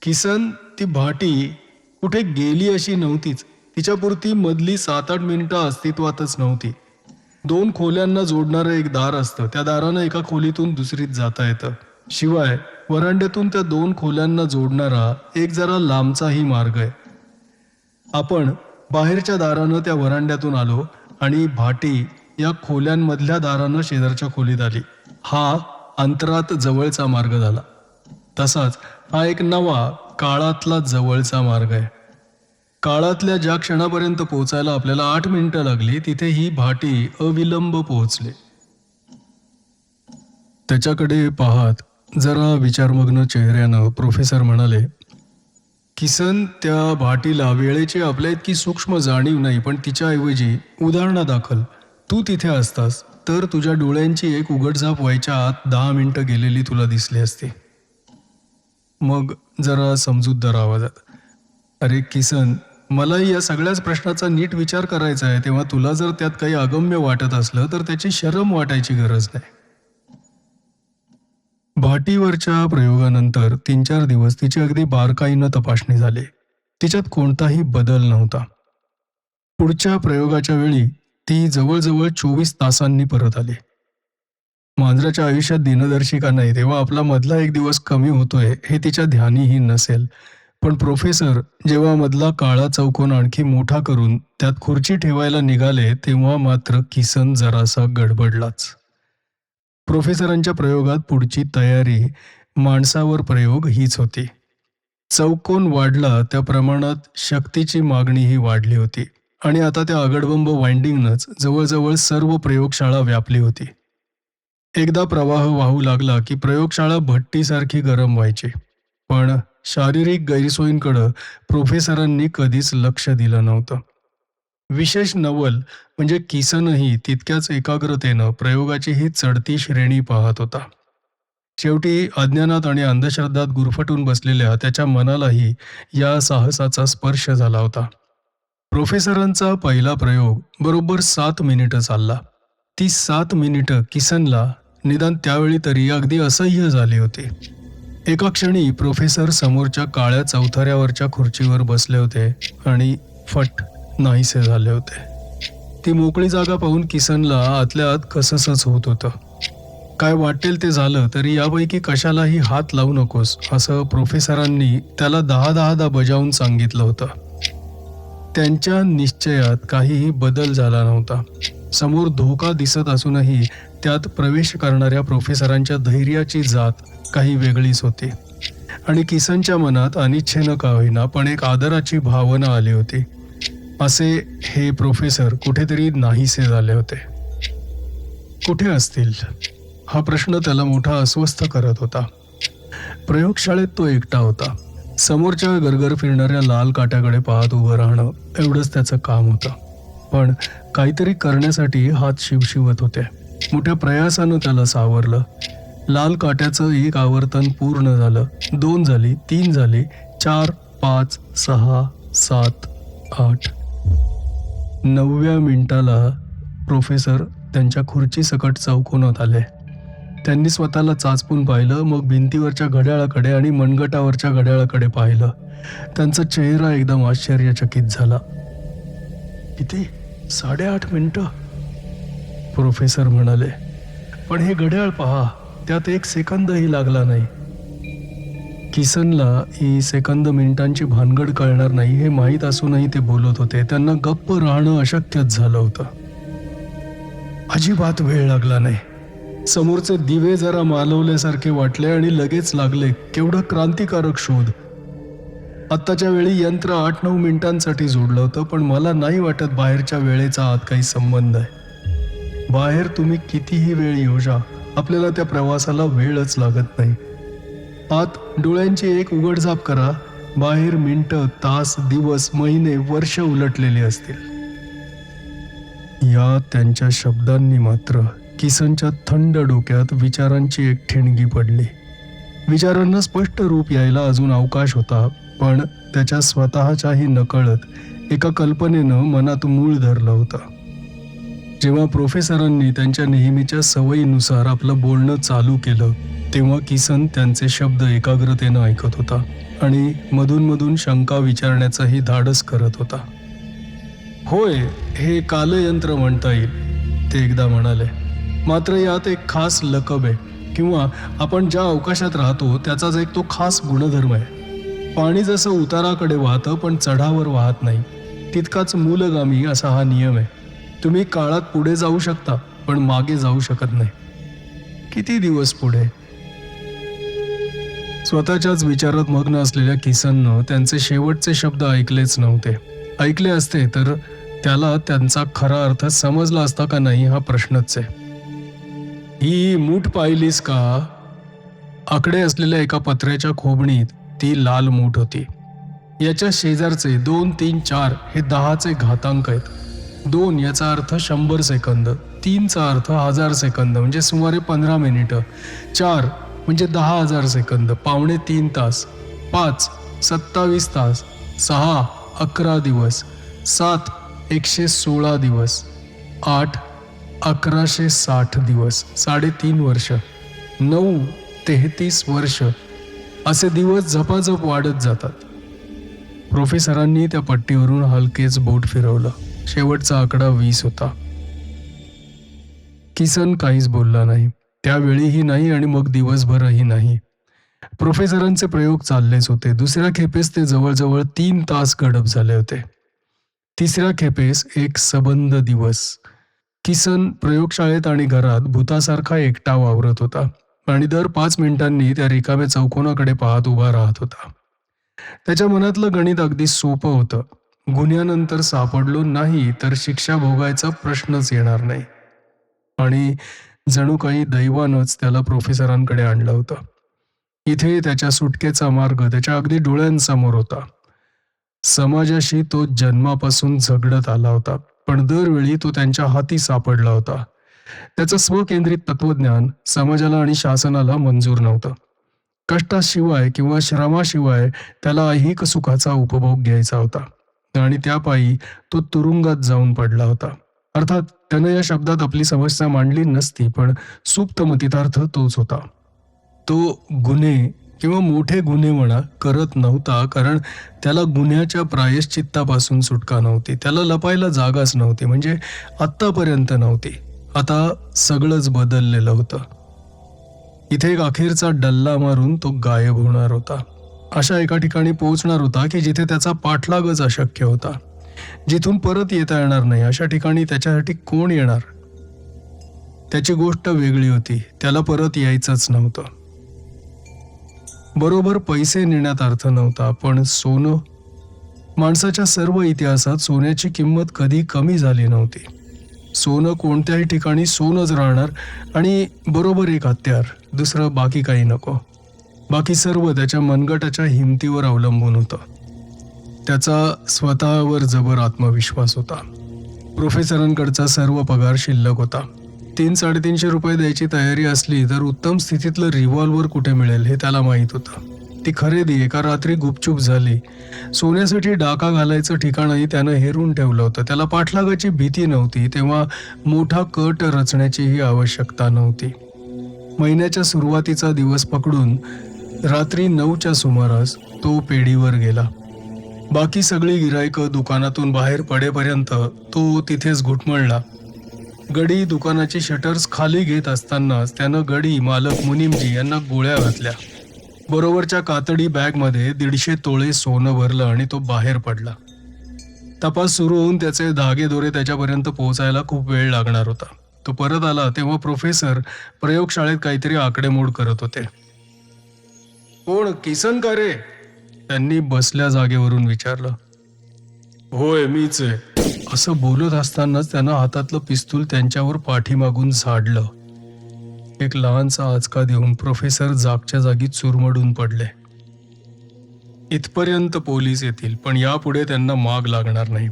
किसन, ती भाटी कुठे गेली अशी नव्हतीच. तिच्यापुरती मधली 7-8 मिनिटं अस्तित्वातच नव्हती. 2 खोल्यांना जोडणारं एक दार असतं. त्या दारानं एका खोलीतून दुसरीत जाता येतं. शिवाय वरांड्यातून त्या 2 खोल्यांना जोडणारा एक जरा लांबचाही मार्ग आहे. आपण बाहेरच्या दारानं त्या वरांड्यातून आलो आणि भाटी या खोल्यांमधल्या दारानं शेजारच्या खोलीत आली. हा अंतरात जवळचा मार्ग झाला. तसाच हा एक नवा काळातला जवळचा मार्ग आहे. काळातल्या ज्या क्षणापर्यंत पोहोचायला आपल्याला 8 मिनिटं लागली तिथे ही भाटी अविलंब पोहोचली. त्याच्याकडे पाहत जरा विचारमग्न चेहऱ्यानं प्रोफेसर म्हणाले, किसन, त्या भाटीला वेळेची आपल्या इतकी सूक्ष्म जाणीव नाही, पण तिच्याऐवजी उदाहरणादाखल तू तिथे असतास तर तुझ्या डोळ्यांची एक उघडझाप व्हायच्या आत 10 मिनिटं गेलेली तुला दिसली असती. मग जरा समजूतदार आवाजात, अरे किसन, मलाही या सगळ्याच प्रश्नाचा नीट विचार करायचा आहे. तेव्हा तुला जर त्यात काही अगम्य वाटत असलं तर त्याची शरम वाटायची गरज नाही. भाटीवरच्या प्रयोगानंतर 3-4 दिवस तिची अगदी बारकाईनं तपासणी झाली. तिच्यात कोणताही बदल नव्हता. पुढच्या प्रयोगाच्या वेळी ती जवळजवळ 24 तासांनी परत आली. मांजराच्या आयुष्यात दिनदर्शिका नाही तेव्हा आपला मधला एक दिवस कमी होतोय हे तिच्या ध्यानीही नसेल. पण प्रोफेसर जेव्हा मधला काळा चौकोन आणखी मोठा करून त्यात खुर्ची ठेवायला निघाले तेव्हा मात्र किसन जरासा गडबडलाच. प्रोफेसरांच्या प्रयोगात पुढची तयारी, माणसावर प्रयोग हीच होती. चौकोन वाढला त्या प्रमाणात शक्तीची मागणीही वाढली होती आणि आता त्या आगडबंब वाइंडिंगनंच जवळजवळ सर्व प्रयोगशाळा व्यापली होती. एकदा प्रवाह वाहू लागला की प्रयोगशाळा भट्टीसारखी गरम व्हायची. पण शारीरिक गैरसोयींकडं प्रोफेसरांनी कधीच लक्ष दिलं नव्हतं. विशेष नवल म्हणजे किसनही तितक्याच एकाग्रतेनं प्रयोगाची ही चढती श्रेणी पाहत होता. शेवटी अज्ञानात आणि अंधश्रद्धात गुरफटून बसलेल्या त्याच्या मनालाही या साहसाचा स्पर्श झाला होता. प्रोफेसरांचा पहिला प्रयोग बरोबर 7 मिनिटं चालला. ती 7 मिनिटं किसनला निदान त्यावेळी तरी अगदी असह्य झाली होती. एका क्षणी प्रोफेसर समोरच्या काळ्या चौथऱ्यावरच्या खुर्चीवर बसले होते आणि फट नाहीसे झाले होते. ती मोकळी जागा पाहून किसनला आतल्या आत कसंसच होत होतं. काय वाटेल ते झालं तरी यापैकी कशालाही हात लावू नकोस असं प्रोफेसरांनी त्याला 10-10दा बजावून सांगितलं होतं. त्यांच्या निश्चयात काहीही बदल झाला नव्हता. समोर धोका दिसत असूनही त्यात प्रवेश करणाऱ्या प्रोफेसरांच्या धैर्याची जात काही वेगळीच होती आणि किसनच्या मनात अनिच्छेनं का होईना पण एक आदराची भावना आली होती. असे हे प्रोफेसर कुठेतरी नाहीसे झाले होते. कुठे असतील हा प्रश्न त्याला मोठा अस्वस्थ करत होता. प्रयोगशाळेत तो एकटा होता. समोरच्या गरगर फिरणाऱ्या लाल काट्याकडे पाहत उभं राहणं एवढंच त्याचं काम होतं. पण काहीतरी करण्यासाठी हात शिवशिवत होते. मोठ्या प्रयासानं त्याला सावरलं. लाल काट्याचं एक आवर्तन पूर्ण झालं. 2 झाली, 3 झाली, 4, 5, 6, 7, 8. 9व्या मिनिटाला प्रोफेसर त्यांच्या खुर्चीसकट चौकोनात आले. त्यांनी स्वतःला चाचपून पाहिलं, मग भिंतीवरच्या घड्याळाकडे आणि मनगटावरच्या घड्याळाकडे पाहिलं. त्यांचा चेहरा एकदम आश्चर्यचकित झाला. किती? 8:30 मिनिटं? प्रोफेसर म्हणाले. पण हे घड्याळ पहा, त्यात 1 सेकंदही लागला नाही. किसनला ही सेकंद मिनिटांची भानगड कळणार नाही हे माहीत असूनही ते बोलत होते. त्यांना गप्प राहणं अशक्यच झालं होतं. अजिबात वेळ लागला नाही. समोरचे दिवे जरा मालवल्यासारखे वाटले आणि लगेच लागले. केवढा क्रांतिकारक शोध. आत्ताच्या वेळी यंत्र 8-9 मिनिटांसाठी जोडलं होतं, पण मला नाही वाटत बाहेरच्या वेळेचा आत काही संबंध आहे. बाहेर तुम्ही कितीही वेळ येऊ जा, आपल्याला त्या प्रवासाला वेळच लागत नाही. आत डोळ्यांची एक उघडझाप करा, बाहेर मिनिटं, तास, दिवस, महिने, वर्ष उलटलेली असतील. या त्यांच्या शब्दांनी मात्र किसनच्या थंड डोक्यात विचारांची एक ठिणगी पडली. विचारांना स्पष्ट रूप यायला अजून अवकाश होता, पण त्याच्या स्वतःच्याही नकळत एका कल्पनेनं मनात मूळ धरलं होतं. जेव्हा प्रोफेसरांनी त्यांच्या नेहमीच्या सवयीनुसार आपलं बोलणं चालू केलं तेव्हा किसन त्यांचे शब्द एकाग्रतेनं ऐकत होता आणि मधून शंका विचारण्याचंही धाडस करत होता. होय, हे कालयंत्र म्हणता येईल, ते एकदा म्हणाले. मात्र यात एक खास लकब आहे किंवा आपण ज्या अवकाशात राहतो त्याचाच एक तो खास गुणधर्म आहे. पाणी जसं उताराकडे वाहतं पण चढावर वाहत नाही, तितकाच मूलगामी असा हा नियम आहे. तुम्ही काळात पुढे जाऊ शकता पण मागे जाऊ शकत नाही. किती दिवस पुढे? स्वतःच्याच विचारात मग्न असलेल्या किसननं त्यांचे शेवटचे शब्द ऐकलेच नव्हते. ऐकले असते तर त्याला त्यांचा खरा अर्थ समजला असता का नाही हा प्रश्नच आहे. ही मूठ पाहिलीस का? आकडे असलेल्या एका पत्र्याच्या खोबणीत ती लाल मूठ होती. याच्या शेजारचे 2, 3, 4 हे 10चे घातांक आहेत. 2 याचा अर्थ 100 सेकंद, 3चा अर्थ 1000 सेकंद म्हणजे सुमारे 15 मिनिटं, 4 म्हणजे 10,000 सेकंद, 2.25 तास, 5 27 तास, 6 11 दिवस, 7 116 दिवस, 8 1160 दिवस, 3.5 वर्ष, 9 33 वर्ष, असे दिवस झपाझप वाढत जातात. प्रोफेसरांनी त्या पट्टीवरून हलकेच बोट फिरवलं. शेवटचा आकडा 20 होता. किसन काहीच बोलला नाही, त्यावेळीही नाही आणि मग दिवसभरही नाही. प्रोफेसरांचे प्रयोग चाललेच होते. दुसऱ्या खेपेस ते जवळजवळ 3 तास गडप झाले होते. तिसऱ्या खेपेस एक सबंध दिवस. किसन प्रयोगशाळेत आणि घरात भूतासारखा एकटा वावरत होता आणि दर 5 मिनिटांनी त्या रिकाम्या चौकोनाकडे पाहत उभा राहत होता. त्याच्या मनातलं गणित अगदी सोपं होतं. गुन्ह्यानंतर सापडलो नाही तर शिक्षा भोगायचा प्रश्नच येणार नाही. आणि जणू काही दैवानंच त्याला प्रोफेसरांकडे आणलं होतं. इथे त्याच्या सुटकेचा मार्ग त्याच्या अगदी डोळ्यांसमोर होता. समाजाशी तो जन्मापासून झगडत आला होता, पण दरवेळी तो त्यांच्या हाती सापडला होता. त्याचं स्वकेंद्रित तत्वज्ञान समाजाला आणि शासनाला मंजूर नव्हतं. कष्टाशिवाय किंवा श्रमाशिवाय त्याला ऐहिक सुखाचा उपभोग घ्यायचा होता आणि त्यापायी तो तुरुंगात जाऊन पडला होता. अर्थात त्यानं या शब्दात आपली समस्या मांडली नसती, पण सुप्त मतितार्थ तोच होता. तो गुन्हे किंवा मोठे गुन्हे म्हणा करत नव्हता, कारण त्याला गुन्ह्याच्या प्रायश्चित्तापासून सुटका नव्हती. त्याला लपायला जागाच नव्हती, म्हणजे आत्तापर्यंत नव्हती. आता सगळंच बदललेलं होतं. इथे एक अखेरचा डल्ला मारून तो गायब होणार होता. अशा एका ठिकाणी पोहोचणार होता की जिथे त्याचा पाठलागच अशक्य होता, जिथून परत येता येणार नाही. अशा ठिकाणी त्याच्यासाठी कोण येणार? त्याची गोष्ट वेगळी होती. त्याला परत यायचंच नव्हतं. बरोबर पैसे नेण्यात अर्थ नव्हता, पण सोनं? माणसाच्या सर्व इतिहासात सोन्याची किंमत कधी कमी झाली नव्हती. सोनं कोणत्याही ठिकाणी सोनंच राहणार, आणि बरोबर एक हत्यार, दुसरं बाकी काही नको. बाकी सर्व त्याच्या मनगटाच्या हिमतीवर अवलंबून होतं. त्याचा स्वतःवर जबर आत्मविश्वास होता. प्रोफेसरांकडचा सर्व पगार शिल्लक होता. 300-350 रुपये द्यायची तयारी असली तर उत्तम स्थितीतलं रिव्हॉल्वर कुठे मिळेल हे त्याला माहीत होतं. ती खरेदी एका रात्री गुपचूप झाली. सोन्यासाठी डाका घालायचं ठिकाणही त्यानं हेरून ठेवलं होतं. त्याला पाठलागाची भीती नव्हती, तेव्हा मोठा कट रचण्याचीही आवश्यकता नव्हती. महिन्याच्या सुरुवातीचा दिवस पकडून रात्री 9च्या सुमारास तो पेढीवर गेला. बाकी सगळी गिराईकं दुकानातून बाहेर पडेपर्यंत तो तिथेच घुटमळला. गडी दुकानाची शटर्स खाली घेत असतानाच त्यानं गडी मालक मुनीमजी यांना गोळ्या घातल्या. बरोबरच्या कातडी बॅगमध्ये 150 तोळे सोनं भरलं आणि तो बाहेर पडला. तपास सुरू होऊन त्याचे धागेदोरे त्याच्यापर्यंत पोहोचायला खूप वेळ लागणार होता. तो परत आला तेव्हा प्रोफेसर प्रयोगशाळेत काहीतरी आकडेमोड करत होते. कोण, किसन का रे? त्यांनी बसल्या जागेवरून विचारलं. होय, मीच आहे. असं बोलत असतानाच त्यानं हातातलं पिस्तूल त्यांच्यावर पाठीमागून झाडलं. एक लहानसा आचका देऊन प्रोफेसर जागच्या जागी चुरमडून पडले. इथपर्यंत पोलीस येतील, पण यापुढे त्यांना माग लागणार नाही.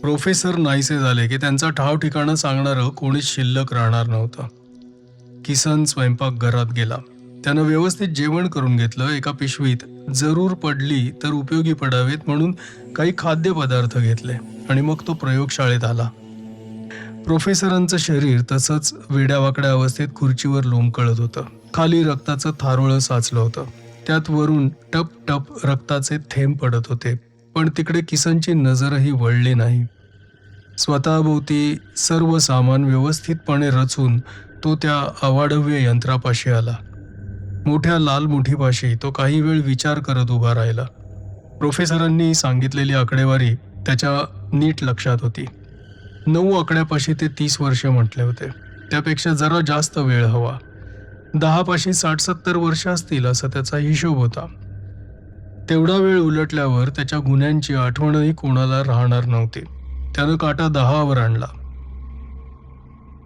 प्रोफेसर नाहीसे झाले की त्यांचा ठाव ठिकाणं सांगणारं कोणीच शिल्लक राहणार नव्हतं. किसन स्वयंपाकघरात गेला. त्यानं व्यवस्थित जेवण करून घेतलं. एका पिशवीत जरूर पडली तर उपयोगी पडावेत म्हणून काही खाद्यपदार्थ घेतले आणि मग तो प्रयोगशाळेत आला. प्रोफेसरांचं शरीर तसंच वेड्यावाकड्या अवस्थेत खुर्चीवर लोंबकळत होतं. खाली रक्ताचं थारोळं साचलं होतं. त्यात वरून टप टप रक्ताचे थेंब पडत होते, पण तिकडे किसनची नजरही वळली नाही. स्वतःभोवती सर्व सामान व्यवस्थितपणे रचून तो त्या अवाढव्य यंत्रापाशी आला. मोठ्या लाल मुठीपाशी तो काही वेळ विचार करत उभा राहिला. प्रोफेसरांनी सांगितलेली आकडेवारी त्याच्या नीट लक्षात होती. 9 आकड्यापाशी ते 30 वर्ष म्हटले होते. त्यापेक्षा जरा जास्त वेळ हवा. 10 पाशी 60-70 वर्ष असतील असा त्याचा हिशोब होता. तेवढा वेळ उलटल्यावर त्याच्या गुन्ह्यांची आठवणही कोणाला राहणार नव्हती. त्यानं काटा 10वर आणला.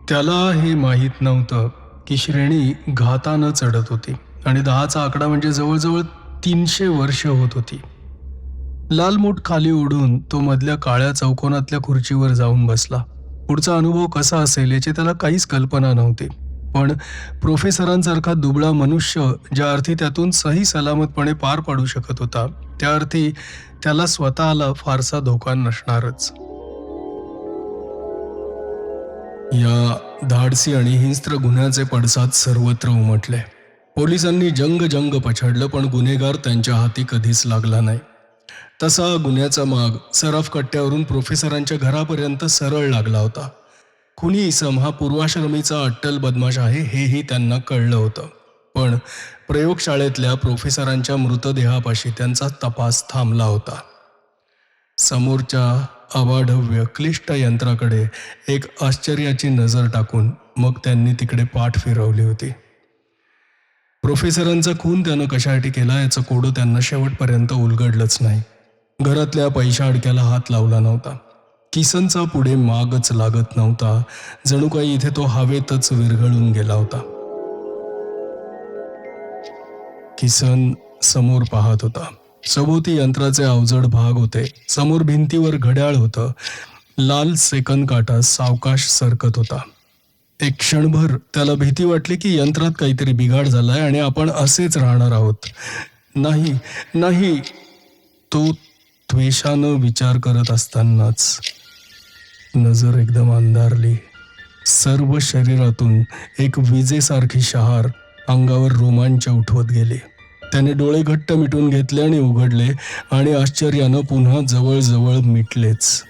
त्याला हे माहीत नव्हतं की श्रेणी घातानं चढत होती आणि 10चा आकडा म्हणजे जवळजवळ 300 वर्ष होत होती. लाल मूठ खाली ओढून तो मधल्या काळ्या चौकोनातल्या खुर्चीवर जाऊन बसला. पुढचा अनुभव कसा असेल याची त्याला काहीच कल्पना नव्हती, पण प्रोफेसरांसारखा दुबळा मनुष्य ज्या अर्थी त्यातून सही सलामतपणे पार पाडू शकत होता, त्या अर्थी त्याला स्वतःला फारसा धोका नसणारच. या धाडसी आणि हिंस्त्र गुन्ह्याचे पडसाद सर्वत्र उमटले. पोलिसांनी जंग पछाडलं, पण गुन्हेगार त्यांच्या हाती कधीच लागला नाही. तसा गुन्ह्याचा माग सराफ कट्ट्यावरून प्रोफेसरांच्या घरापर्यंत सरळ लागला होता. खुनी इसम हा पूर्वाश्रमीचा अट्टल बदमाश आहे हेही त्यांना कळलं होतं, पण प्रयोगशाळेतल्या प्रोफेसरांच्या मृतदेहापाशी त्यांचा तपास थांबला होता. समोरच्या अवाढव्य क्लिष्ट यंत्राकडे एक आश्चर्याची नजर टाकून मग त्यांनी तिकडे पाठ फिरवली होती. प्रोफेसरांचा खून त्यानं कशासाठी केला याचं कोडं त्यांना शेवटपर्यंत उलगडलंच नाही. घरातल्या पैशा अडक्याला हात लावला नव्हता. किसनचा पुढे मागच लागत नव्हता. जणू काही इथे तो हवेतच विरघळून गेला होता. किसन समोर पाहत होता. सभोवती यंत्राचे अवजड भाग होते. समोर भिंतीवर घड्याळ होतं. लाल सेकंद काटा सावकाश सरकत होता. एक क्षणभर त्याला भीती वाटली की यंत्रात काहीतरी बिघाड झालाय आणि आपण असेच राहणार आहोत. नाही नाही, तो द्वेषानं विचार करत असतानाच नजर एकदम अंधारली. सर्व शरीरातून एक विजेसारखी शहार अंगावर रोमांच उठवत गेली. त्याने डोळे घट्ट मिटून घेतले आणि उघडले आणि आश्चर्यानं पुन्हा जवळजवळ मिटलेच.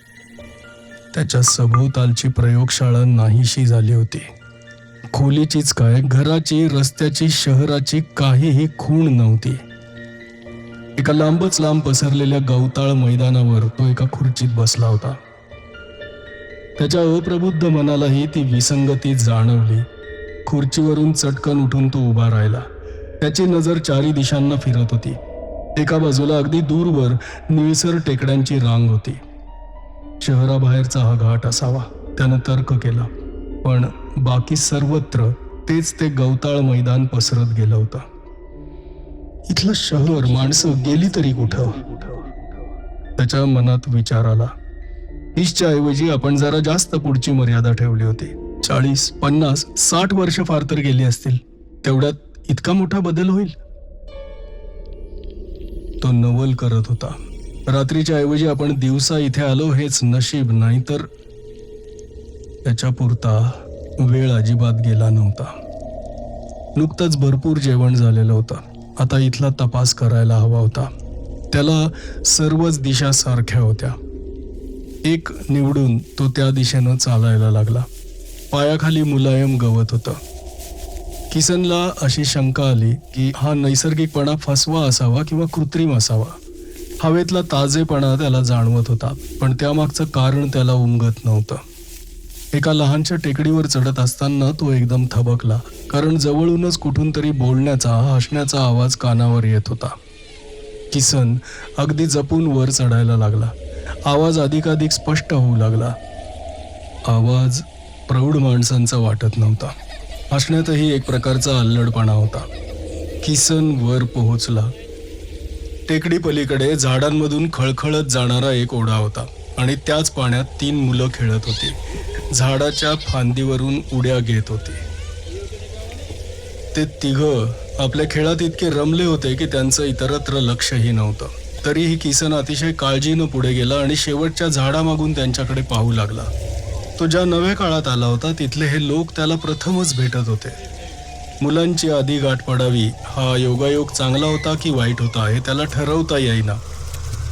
त्याच्या सभोवतालची प्रयोगशाळा नाहीशी झाली होती. खोलीचीच काय, घराची, रस्त्याची, शहराची काहीही खूण नव्हती. एका लांबच लांब पसरलेल्या गवताळ मैदानावर तो एका खुर्चीत बसला होता. त्याच्या अप्रबुद्ध मनालाही ती विसंगती जाणवली. खुर्चीवरून चटकन उठून तो उभा राहिला. त्याची नजर चारी दिशांना फिरत होती. एका बाजूला अगदी दूरवर निळसर टेकड्यांची रांग होती. शहराबाहेरचा हा घाट असावा, त्यानं तर्क केला. पण बाकी सर्वत्र तेच ते गवताळ मैदान पसरत गेलं होतं. इथलं शहर, माणसं गेली तरी कुठं? त्याच्या मनात विचार आला. 30च्या ऐवजी आपण जरा जास्त पुढची मर्यादा ठेवली होती. 40, 50, 60 वर्ष फार तर गेली असतील. तेवढ्यात इतका मोठा बदल होईल? तो नवल करत होता. रात्रीच्या ऐवजी आपण दिवसा इथे आलो हेच नशीब, नाही तर. त्याच्या पुरता वेळ अजिबात गेला नव्हता. नुकतंच भरपूर जेवण झालेलं होतं. आता इथला तपास करायला हवा होता. त्याला सर्वच दिशा सारख्या होत्या. एक निवडून तो त्या दिशेनं चालायला लागला. पायाखाली मुलायम गवत होतं. किसनला अशी शंका आली की हा नैसर्गिकपणा फसवा असावा किंवा कृत्रिम असावा. हवेतला ताजेपणा त्याला जाणवत होता, पण त्यामागचं कारण त्याला उमगत नव्हतं. एका लहानशा टेकडीवर चढत असताना तो एकदम थबकला, कारण जवळूनच कुठून तरी बोलण्याचा, हसण्याचा आवाज कानावर येत होता. किसन अगदी जपून वर चढायला लागला. आवाज अधिकाधिक स्पष्ट होऊ लागला. आवाज प्रौढ माणसांचा वाटत नव्हता. हसण्यातही एक प्रकारचा अल्लडपणा होता. किसन वर पोहोचला. टेकडी पलीकडे झाडांमधून खळखळत जाणारा एक ओढा होता आणि त्याच पाण्यात 3 मुलं खेळत होती. झाडाच्या फांदीवरून उड्या घेत होती. ते तिघं आपल्या खेळात इतके रमले होते की त्यांचं इतरत्र लक्षही नव्हतं. तरीही किसन अतिशय काळजीनं पुढे गेला आणि शेवटच्या झाडामागून त्यांच्याकडे पाहू लागला. तो ज्या नव्या काळात आला होता तिथले हे लोक त्याला प्रथमच भेटत होते. मुलांची आधी गाठ पडावी हा योगायोग चांगला होता की वाईट होता हे त्याला ठरवता येईना.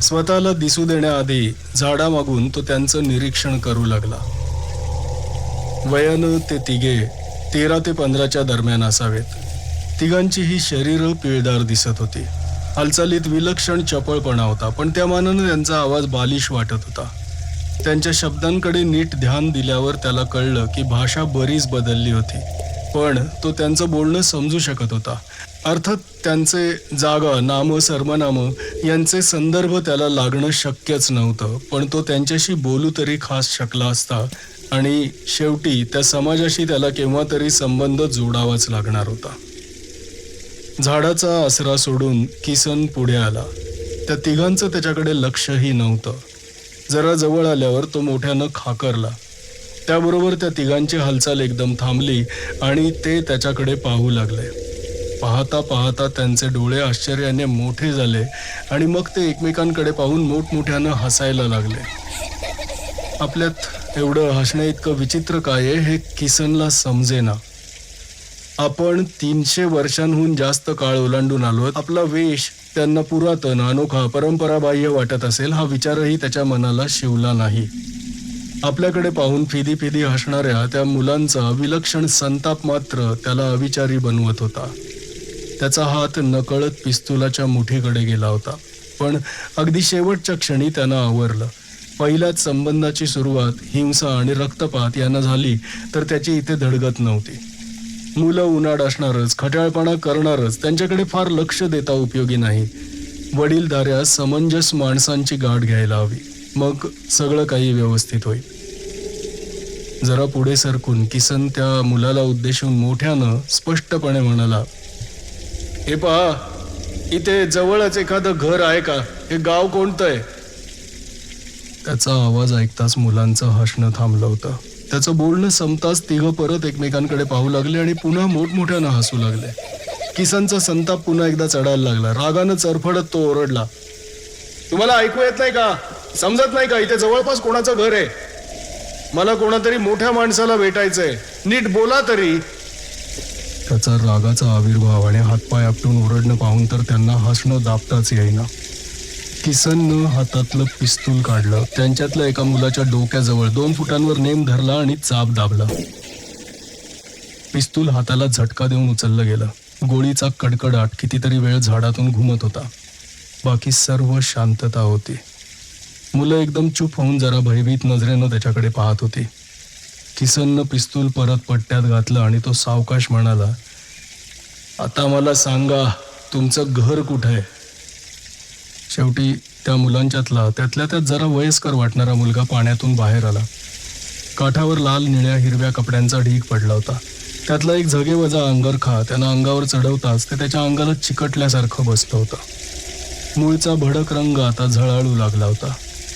स्वतःला दिसू देण्याआधी झाडामागून तो त्यांचं निरीक्षण करू लागला. वयानं ते तिघे 13 ते 15च्या दरम्यान असावेत. तिघांची ही शरीरं पिळदार दिसत होती. हालचालीत विलक्षण चपळपणा होता, पण त्या मानानं त्यांचा आवाज बालिश वाटत होता. त्यांच्या शब्दांकडे नीट ध्यान दिल्यावर त्याला कळलं की भाषा बरीच बदलली होती, पण तो त्यांचं बोलणं समजू शकत होता. अर्थात त्यांचे जागा, नामं, सर्वनामं यांचे संदर्भ त्याला लागणं शक्यच नव्हतं, पण तो त्यांच्याशी बोलू तरी खास शकला असता आणि शेवटी त्या समाजाशी त्याला केव्हा तरी संबंध जोडावाच लागणार होता. झाडाचा आसरा सोडून किसन पुढे आला. त्या तिघांचं त्याच्याकडे लक्षही नव्हतं. जरा जवळ आल्यावर तो मोठ्यानं खाकरला. त्याबरोबर त्या तिघांची हालचाल एकदम थांबली आणि ते त्याच्याकडे पाहू लागले. पाहता पाहता त्यांचे डोळे आश्चर्याने मोठे झाले आणि मग ते एकमेकांकडे पाहून मोठमोठ्यानं हसायला लागले. आपल्यात एवढं हसणं इतकं विचित्र काय आहे हे किसनला समजेना. आपण 300 वर्षांहून जास्त काळ ओलांडून आलो. आपला वेश त्यांना पुरातन, अनोखा, परंपराबाह्य वाटत असेल हा विचारही त्याच्या मनाला शिवला नाही. आपल्याकडे पाहून फिदी फिदी हसणाऱ्या त्या मुलांचा विलक्षण संताप मात्र त्याला अविचारी बनवत होता. त्याचा हात नकळत पिस्तुलाच्या मुठीकडे गेला होता, पण अगदी शेवटच्या क्षणी त्यानं आवरलं. पहिल्याच संबंधाची सुरुवात हिंसा आणि रक्तपात यांना झाली तर त्याची इथे धडगत नव्हती. मुलं उन्हाळ असणारच, खट्याळपणा करणारच, त्यांच्याकडे फार लक्ष देता उपयोगी नाही. वडीलधाऱ्या समंजस माणसांची गाठ घ्यायला हवी, मग सगळं काही व्यवस्थित होईल. जरा पुढे सरकून किसन त्या मुलाला उद्देशून मोठ्यानं स्पष्टपणे म्हणाला, हे पहा, इथे जवळच एखादं घर आहे का? हे गाव कोणतं आहे? त्याचा आवाज ऐकताच मुलांचं हसणं थांबलं होतं. त्याचं बोलणं संपताच तिघं परत एकमेकांकडे पाहू लागले आणि पुन्हा मोठमोठ्यानं हसू लागले. किसनचा संताप पुन्हा एकदा चढायला लागला. रागानं चरफडत तो ओरडला, तुम्हाला ऐकू येत नाही का? समजत नाही का इथे जवळपास कोणाचं घर आहे? मला कोणातरी मोठ्या माणसाला भेटायचंय, नीट बोला तरी. त्याचा रागाचा आविर्भाव आणि हातपाय आपटून ओरडणं पाहून तर त्यांना हसणं दाबताच येईना. किसननं हातातलं पिस्तूल काढलं, त्यांच्यातल्या एका मुलाच्या डोक्याजवळ 2 फुटांवर नेम धरला आणि चाप दाबला. पिस्तूल हाताला झटका देऊन उचललं गेलं. गोळीचा कडकडाट कितीतरी वेळ झाडातून घुमत होता. बाकी सर्व शांतता होती. मुलं एकदम चूप होऊन जरा भयभीत नजरेनं त्याच्याकडे पाहत होती. किसननं पिस्तूल परत पट्ट्यात घातलं आणि तो सावकाश म्हणाला, आता मला सांगा, तुमचं घर कुठं आहे? शेवटी त्या मुलांच्यातला त्यातल्या त्यात जरा वयस्कर वाटणारा मुलगा पाण्यातून बाहेर आला. काठावर लाल निळ्या हिरव्या कपड्यांचा ढीग पडला होता. त्यातला एक झगेवजा अंगरखा त्यानं अंगावर चढवताच ते त्याच्या अंगाला चिकटल्यासारखं बसलं होतं. मूळचा भडक रंग आता झळाळू लागला होता.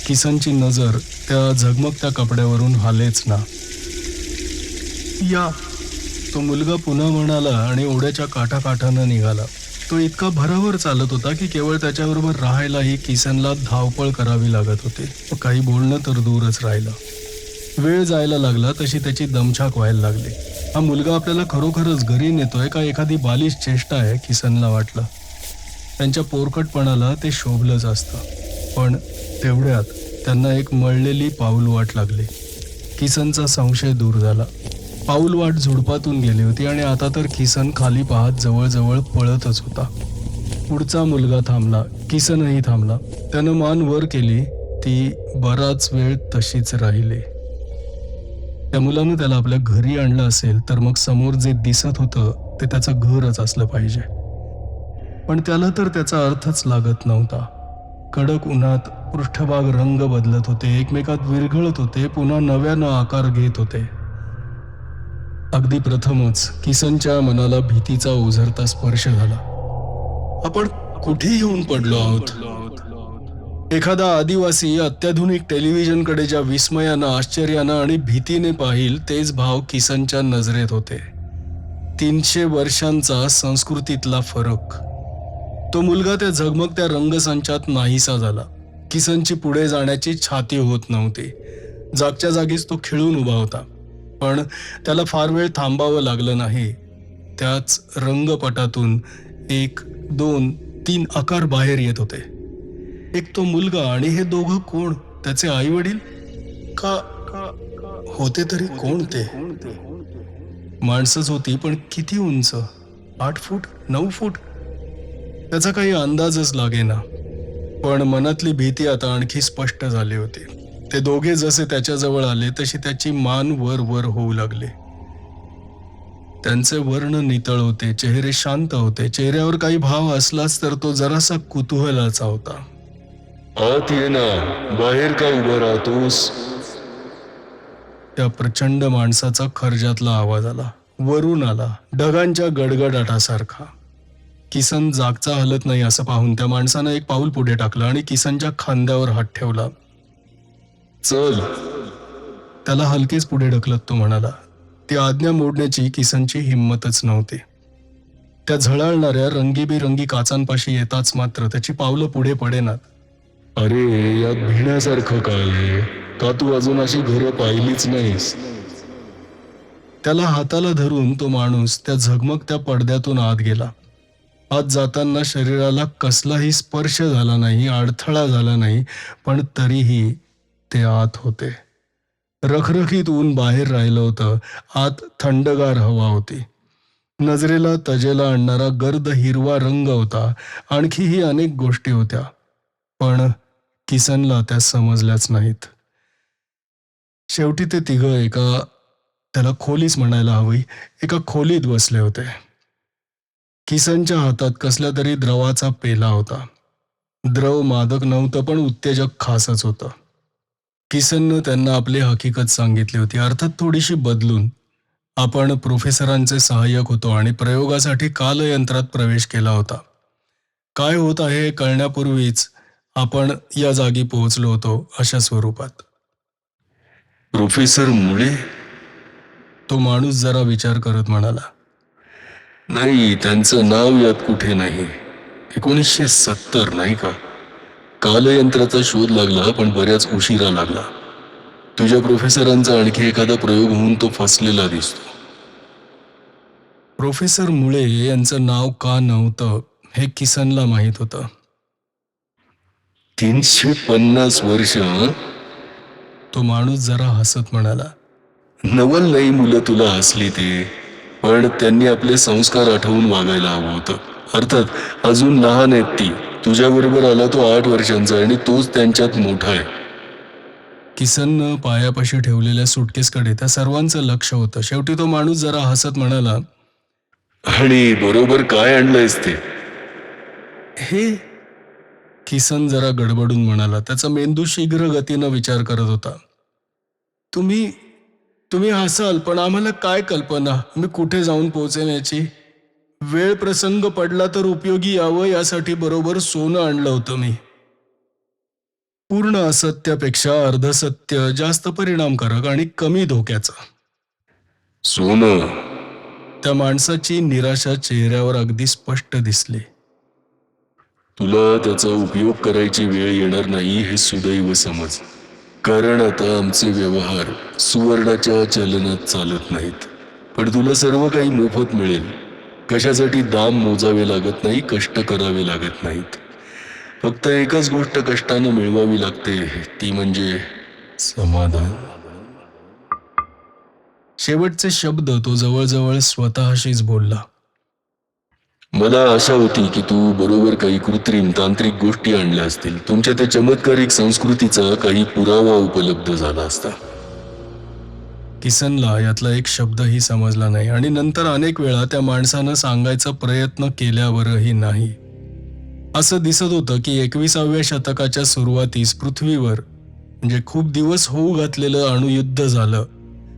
किसनची नजर त्या झगमगत्या कपड्यावरून हालेच ना. या, तो मुलगा पुन्हा म्हणाला आणि ओढ्याच्या काठाकाठानं निघाला. तो इतका भरावर चालत होता की केवळ त्याच्याबरोबर राहायलाही किसनला धावपळ करावी लागत होती. काही बोलणं तर दूरच राहिलं. वेळ जायला लागला तशी त्याची दमछाक व्हायला लागली. हा मुलगा आपल्याला खरोखरच घरी नेतोय का एखादी बालिश चेष्टा आहे, किसनला वाटलं. त्यांच्या पोरकटपणाला ते शोभलंच असतं. पण तेवढ्यात त्यांना एक मळलेली पाऊलवाट लागली. किसनचा संशय दूर झाला. पाऊलवाट झुडपातून गेली होती आणि आता तर किसन खाली पाहत जवळजवळ पळतच होता. पुढचा मुलगा थांबला. किसनही थांबला. त्यानं मान वर केली. ती बराच वेळ तशीच राहिली. त्या मुलानं त्याला आपल्या घरी आणलं असेल तर मग समोर जे दिसत होतं ते त्याचं घरच असलं पाहिजे. पण त्याला तर त्याचा अर्थच लागत नव्हता. कडक उन्हात पृष्ठभाग रंग बदलत होते, एकमेकात विरघळत होते, पुन्हा नव्यानं आकार घेत होते. अगदी प्रथमच किसनच्या मनाला भीतीचा ओझरता स्पर्श झाला. आपण कुठे येऊन पडलो आहोत? एखादा आदिवासी अत्याधुनिक टेलिव्हिजनकडे ज्या विस्मयानं, आश्चर्यानं आणि भीतीने पाहिल तेच भाव किसनच्या नजरेत होते. 300 वर्षांचा संस्कृतीतला फरक. तो मुलगा त्या झगमगत्या रंगसंचात नाहीसा झाला. किसनची पुढे जाण्याची छाती होत नव्हती. जागच्या जागीच तो खिळून उभा होता. पण त्याला फार वेळ थांबावं लागलं नाही. त्याच रंगपटातून 1, 2, 3 आकार बाहेर येत होते. एक तो मुलगा आणि हे दोघं कोण? त्याचे आई वडील का होते तरी कोण ते? माणसंच होती, पण किती उंच? 8 फूट, 9 फूट? त्याचा काही अंदाजच लागेना. पण मनातली भीती आता आणखी स्पष्ट झाली होती. ते दोघे जसे त्याच्याजवळ आले तशी त्याची मान वर वर होऊ लागली. त्यांचे वर्ण नितळ होते, चेहरे शांत होते. चेहऱ्यावर काही भाव असलाच तर तो जरासा कुतूहलाचा होता. आत ये ना, बाहेर का उभं राहतोस? त्या प्रचंड माणसाचा खर्जातला आवाज आला. वरून आला, ढगांच्या गडगडाटासारखा. किसन जागचा हलत नाही असं पाहून त्या माणसानं एक पाऊल पुढे टाकलं आणि किसनच्या खांद्यावर हात ठेवला. चल, त्याला हलकेच पुढे ढकलत तो म्हणाला. ती आज्ञा मोडण्याची किसनची हिंमतच नव्हती. त्या झळाळणाऱ्या रंगीबेरंगी काचांपाशी येताच मात्र त्याची पावलं पुढे पडेनात. अरे, यात भिण्यासारखं काय? का तू अजून अशी घरं पाहिलीच नाहीस? त्याला हाताला धरून तो माणूस त्या झगमगत्या पडद्यातून आत गेला. आत जाताना शरीराला कसलाही स्पर्श झाला नाही, अडथळा झाला नाही, पण तरीही ते आत होते. रखरखीत ऊन बाहेर राहिलं होतं. आत थंडगार हवा होती. नजरेला तजेला आणणारा गर्द हिरवा रंग होता. आणखीही अनेक गोष्टी होत्या, पण किसनला त्या समजल्याच नाहीत. शेवटी ते तिघं त्याला खोलीच म्हणायला हवी, एका खोलीत बसले होते. किसनच्या हातात कसल्या तरी द्रवाचा पेला होता. द्रव मादक नव्हतं, पण उत्तेजक खासच होतं. किसननं त्यांना आपली हकीकत सांगितली होती, अर्थात थोडीशी बदलून. आपण प्रोफेसरांचे सहाय्यक होतो आणि प्रयोगासाठी कालयंत्रात प्रवेश केला होता. काय होत आहे हे कळण्यापूर्वीच आपण या जागी पोहोचलो होतो, अशा स्वरूपात. प्रोफेसर मुळे? तो माणूस जरा विचार करत म्हणाला. नाही, त्यांचं नाव यात कुठे नाही. 1970 नाही का? कालयंत्राचा शोध लागला, पण बऱ्याच उशिरा लागला. तुझ्या प्रोफेसरांचा आणखी एखादा प्रयोग होऊन तो फसलेला दिसतो. प्रोफेसर मुळे यांचं नाव का नव्हतं हे किसनला माहीत होतं. 350 वर्ष हं? तो माणूस जरा हसत म्हणाला, नवल नाही मुलं तुला हसली ते, पण त्यांनी आपले संस्कार आठवून वागायला हवं होतं. अर्थात अजून लहान आहेत ती. तुझ्याबरोबर आला तो 8 वर्षांचा आणि तोच त्यांच्यात मोठा आहे. किसननं पायापाशी ठेवलेल्या सुटकेसकडे त्या सर्वांचं लक्ष होतं. शेवटी तो माणूस जरा हसत म्हणाला, आणि बरोबर काय आणलंयस ते? हे किसन जरा गडबडून म्हणाला. त्याचा मेंदू शीघ्र गतीनं विचार करत होता. तुम्ही तुम्ही हसाल, पण आम्हाला काय कल्पना मी कुठे जाऊन पोहोचेन याची. वेळ प्रसंग पडला तर उपयोगी यावं यासाठी बरोबर सोनं आणलं होतं मी. पूर्ण असत्यापेक्षा अर्धसत्य जास्त परिणामकारक आणि कमी धोक्याचं. सोनं? त्या माणसाची निराशा चेहऱ्यावर अगदी स्पष्ट दिसली. तुला त्याचा उपयोग करायची वेळ येणार नाही हे सुदैव समज. कारण आता आमचे व्यवहार सुवर्णाच्या चलनात चालत नाहीत. पण तुला सर्व काही मोफत मिळेल. कशासाठी दाम मोजावे लागत नाही, कष्ट करावे लागत नाहीत. फक्त एकच गोष्ट कष्टानं मिळवावी लागते, ती म्हणजे समाधान. शेवटचे शब्द तो जवळजवळ स्वतःशीच बोलला. मला आशा होती की तू बरोबर काही कृत्रिम तांत्रिक गोष्टी आणल्या असतील. तुमच्या त्या चमत्कारिक संस्कृतीचा काही पुरावा उपलब्ध झाला असता. किसनला यातला एक शब्दही समजला नाही आणि नंतर अनेक वेळा त्या माणसानं सांगायचा प्रयत्न केल्यावरही नाही. असं दिसत होतं की 21व्या शतकाच्या सुरुवातीस पृथ्वीवर म्हणजे खूप दिवस होऊ घातलेलं अणुयुद्ध झालं.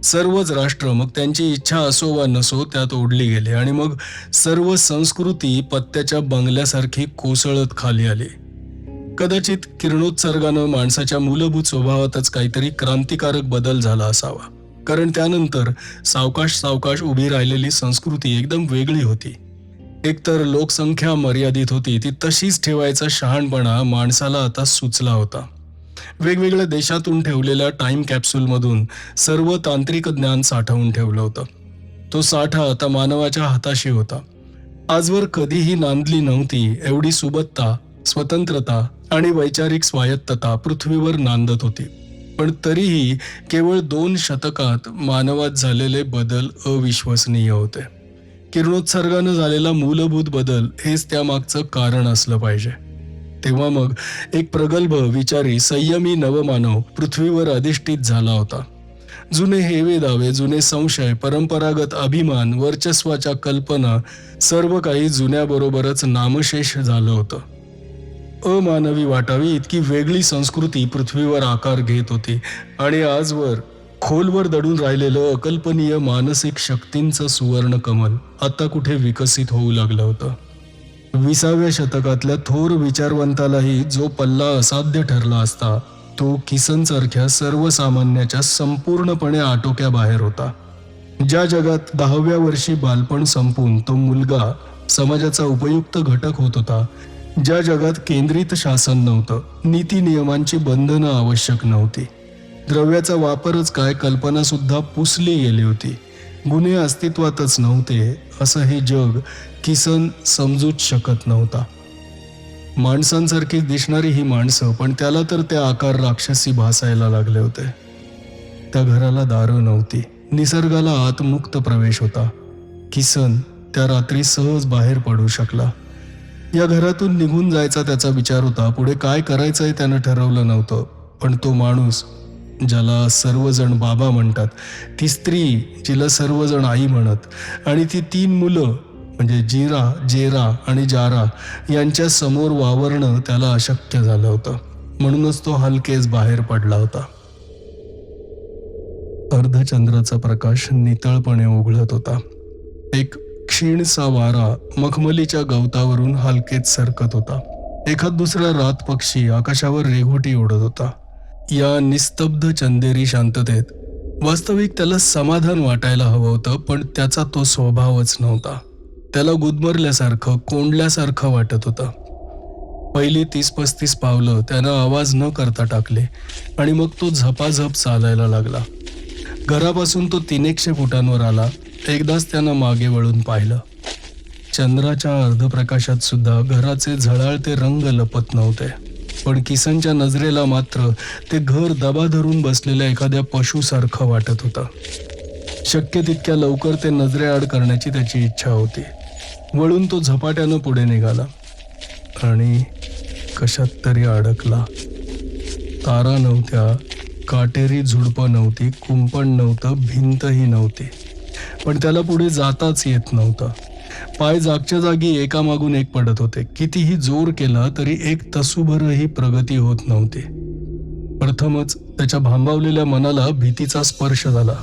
सर्वच राष्ट्र, मग त्यांची इच्छा असो वा नसो, त्यात ओढली गेले आणि मग सर्व संस्कृती पत्त्याच्या बंगल्यासारखी कोसळत खाली आली. कदाचित किरणोत्सर्गानं माणसाच्या मूलभूत स्वभावातच काहीतरी क्रांतिकारक बदल झाला असावा. कारण त्यानंतर सावकाश सावकाश उभी राहिलेली संस्कृती एकदम वेगळी होती. एकतर लोकसंख्या मर्यादित होती, ती तशीच ठेवायचा शहाणपणा माणसाला आता सुचला होता. वेगवेगळ्या देशातून ठेवलेल्या टाइम कॅप्सूलमधून सर्व तांत्रिक ज्ञान साठवून ठेवलं होतं. तो साठा आता मानवाच्या हाताशी होता. आजवर कधीही नांदली नव्हती एवढी सुबत्ता, स्वतंत्रता आणि वैचारिक स्वायत्तता पृथ्वीवर नांदत होती. पण तरीही केवळ 2 शतकात मानवात झालेले बदल अविश्वसनीय होते. किरणोत्सर्गानं झालेला मूलभूत बदल हेच त्यामागचं कारण असलं पाहिजे. तेव्हा मग एक प्रगल्भ, विचारी, संयमी नवमानव पृथ्वीवर अधिष्ठित झाला होता. जुने हेवे दावे, जुने संशय, परंपरागत अभिमान, वर्चस्वाच्या कल्पना सर्व काही जुन्याबरोबरच नामशेष झालं होतं. अमानवी वाटावी इतकी वेगळी संस्कृती पृथ्वीवर आकार घेत होती आणि आजवर खोलवर दडून राहिलेलं अकल्पनीय मानसिक शक्तींचं सुवर्ण कमल आता कुठे विकसित होऊ लागलं होतं. 20व्या शतकातल्या थोर विचारवंतालाही जो पल्ला असाध्य ठरला असता, तो किसनसारख्या सर्वसामान्याच्या संपूर्णपणे आटोक्याबाहेर होता. ज्या जगात 10व्या वर्षी बालपण संपून तो मुलगा समाजाचा उपयुक्त घटक होत होता, ज्या जगात केंद्रित शासन नव्हतं, नीती नियमांची बंधनं आवश्यक नव्हती, द्रव्याचा वापरच काय कल्पना सुद्धा पुसली गेली होती, गुन्हे अस्तित्वातच नव्हते, असं हे जग किसन समजूच शकत नव्हता. माणसांसारखी दिसणारी ही माणसं, पण त्याला तर त्या आकार राक्षसी भासायला लागले होते. त्या घराला दारं नव्हती, निसर्गाला आत मुक्त प्रवेश होता. किसन त्या रात्री सहज बाहेर पडू शकला. या घरातून निघून जायचा त्याचा विचार होता. पुढे काय करायचंय त्यानं ठरवलं नव्हतं. पण तो माणूस ज्याला सर्वजण बाबा म्हणतात, ती स्त्री जिला सर्वजण आई म्हणत, आणि ती 3 मुलं म्हणजे जीरा, जेरा आणि जारा यांच्या समोर वावरणं त्याला अशक्य झालं होतं. म्हणूनच तो हलकेच बाहेर पडला होता. अर्धचंद्राचा प्रकाश नितळपणे उघळत होता. एक क्षीणसा वारा मखमलीच्या गवतावरून हलकेच सरकत होता. एखाद दुसरा रात पक्षी आकाशावर रेघोटी ओढत होता. या निस्तब्ध चंदेरी शांततेत वास्तविक त्याला समाधान वाटायला हवं होतं, पण त्याचा तो स्वभावच नव्हता. त्याला गुदमरल्यासारखं, कोंडल्यासारखं वाटत होतं. पहिली 30-35 पावलं त्यानं आवाज न करता टाकले आणि मग तो झपाझप चालायला लागला. घरापासून तो 300 फुटांवर आला. एकदाच त्यानं मागे वळून पाहिलं. चंद्राच्या अर्धप्रकाशात सुद्धा घराचे झळाळते रंग लपत नव्हते, पण किसनच्या नजरेला मात्र ते घर दबा धरून बसलेल्या एखाद्या पशुसारखं वाटत होतं. शक्य तितक्या लवकर ते नजरेआड करण्याची त्याची इच्छा होती. वळून तो झपाट्यानं पुढे निघाला आणि कशात तरी अडकला. तारा नव्हत्या, काटेरी झुडपं नव्हती, कुंपण नव्हतं, भिंतही नव्हती, पण त्याला पुढे जाताच येत नव्हतं. पाय जागच्या जागी एकामागून एक पडत होते. कितीही जोर केला तरी एक तसूभरही प्रगती होत नव्हती. प्रथमच त्याच्या भांबावलेल्या मनाला भीतीचा स्पर्श झाला.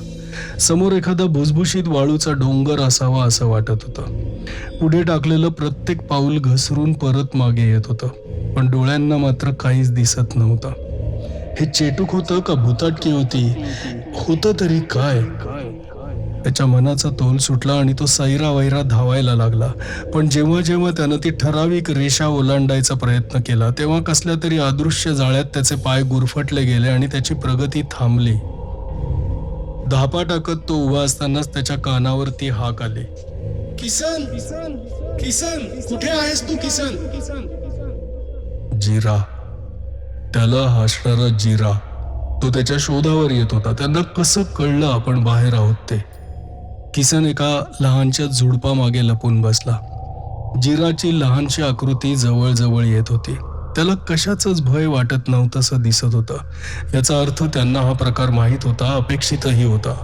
समोर एखादा भुसभुशीत वाळूचा डोंगर असावा असं वाटत होतं. पुढे टाकलेलं प्रत्येक पाऊल घसरून परत मागे येत होतं, पण डोळ्यांना मात्र काहीच दिसत नव्हतं. हे चेटूक होतं का भुताटकी होती? होतं तरी काय? त्याच्या मनाचा तोल सुटला आणि तो सैरावैरा धावायला लागला. पण जेव्हा जेव्हा त्यानं ती ठराविक रेषा ओलांडायचा प्रयत्न केला, तेव्हा कसल्या तरी अदृश्य जाळ्यात त्याचे पाय गुरफटले गेले आणि त्याची प्रगती थांबली. धापा टाकत तो उभा असतानाच त्याच्या कानावरती हाक आली, किसन, किसन, कुठे आहेस तू किसन? जिरा, त्याला हासणारा जिरा. तो त्याच्या शोधावर येत होता. त्यांना कसं कळलं आपण बाहेर आहोत ते? किसन एका लहानच्या झुडपामागे लपून बसला. जिराची लहानशी आकृती जवळ येत होती. त्याला कशाचंच भय वाटत नव्हतंसं दिसत होतं. याचा अर्थ त्यांना हा प्रकार माहीत होता, अपेक्षितही होता.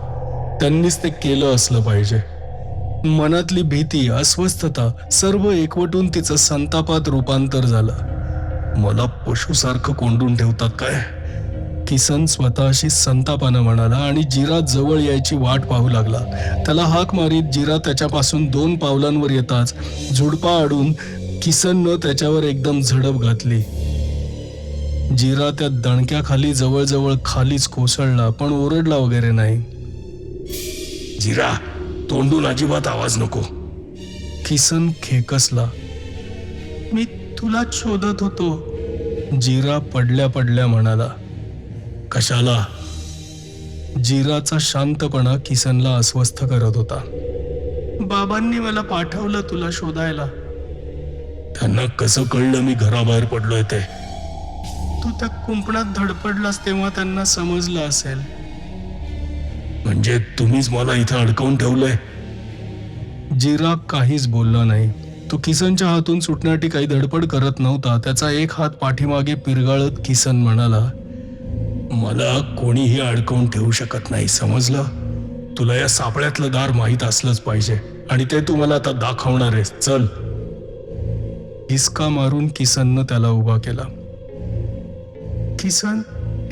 त्यांनीच ते केलं असलं पाहिजे. मनातली भीती, अस्वस्थता सर्व एकवटून तिचं संतापात रूपांतर झालं. मला पशुसारखं कोंडून ठेवतात काय? किसन स्वतःशी संतापानं म्हणाला आणि जिरा जवळ यायची वाट पाहू लागला. त्याला हाक मारीत जिरा त्याच्यापासून 2 पावलांवर येताच झुडपा आडून किसननं त्याच्यावर एकदम झडप घातली. जिरा त्या दणक्याखाली जवळ खालीच कोसळला, पण ओरडला वगैरे नाही. जिरा, तोंडून अजिबात आवाज नको. किसन खेकसला. मी तुलाच शोधत होतो, जिरा पडल्या म्हणाला. कशाला? जिराचा शांतपणा किसनला अस्वस्थ करत होता. बाबांनी मला पाठवलं तुला शोधायला. त्यांना कसं कळलं मी घराबाहेर पडलोय ते? तू त्या कुंपणात धडपडलास तेव्हा त्यांना समजलं असेल. म्हणजे तुम्हीच मला इथं अडकवून ठेवलंय? जिरा काहीच बोलला नाही. तो किसनच्या हातून सुटण्यासाठी काही धडपड करत नव्हता. त्याचा एक हात पाठीमागे पिरगाळत किसन म्हणाला, मला कोणीही अडकवून ठेवू शकत नाही, समजलं? तुला या सापळ्यातलं दार माहीत असलंच पाहिजे आणि ते तू मला आता दाखवणार आहेस. चल. हिसका मारून किसननं त्याला उभा केला. किसन,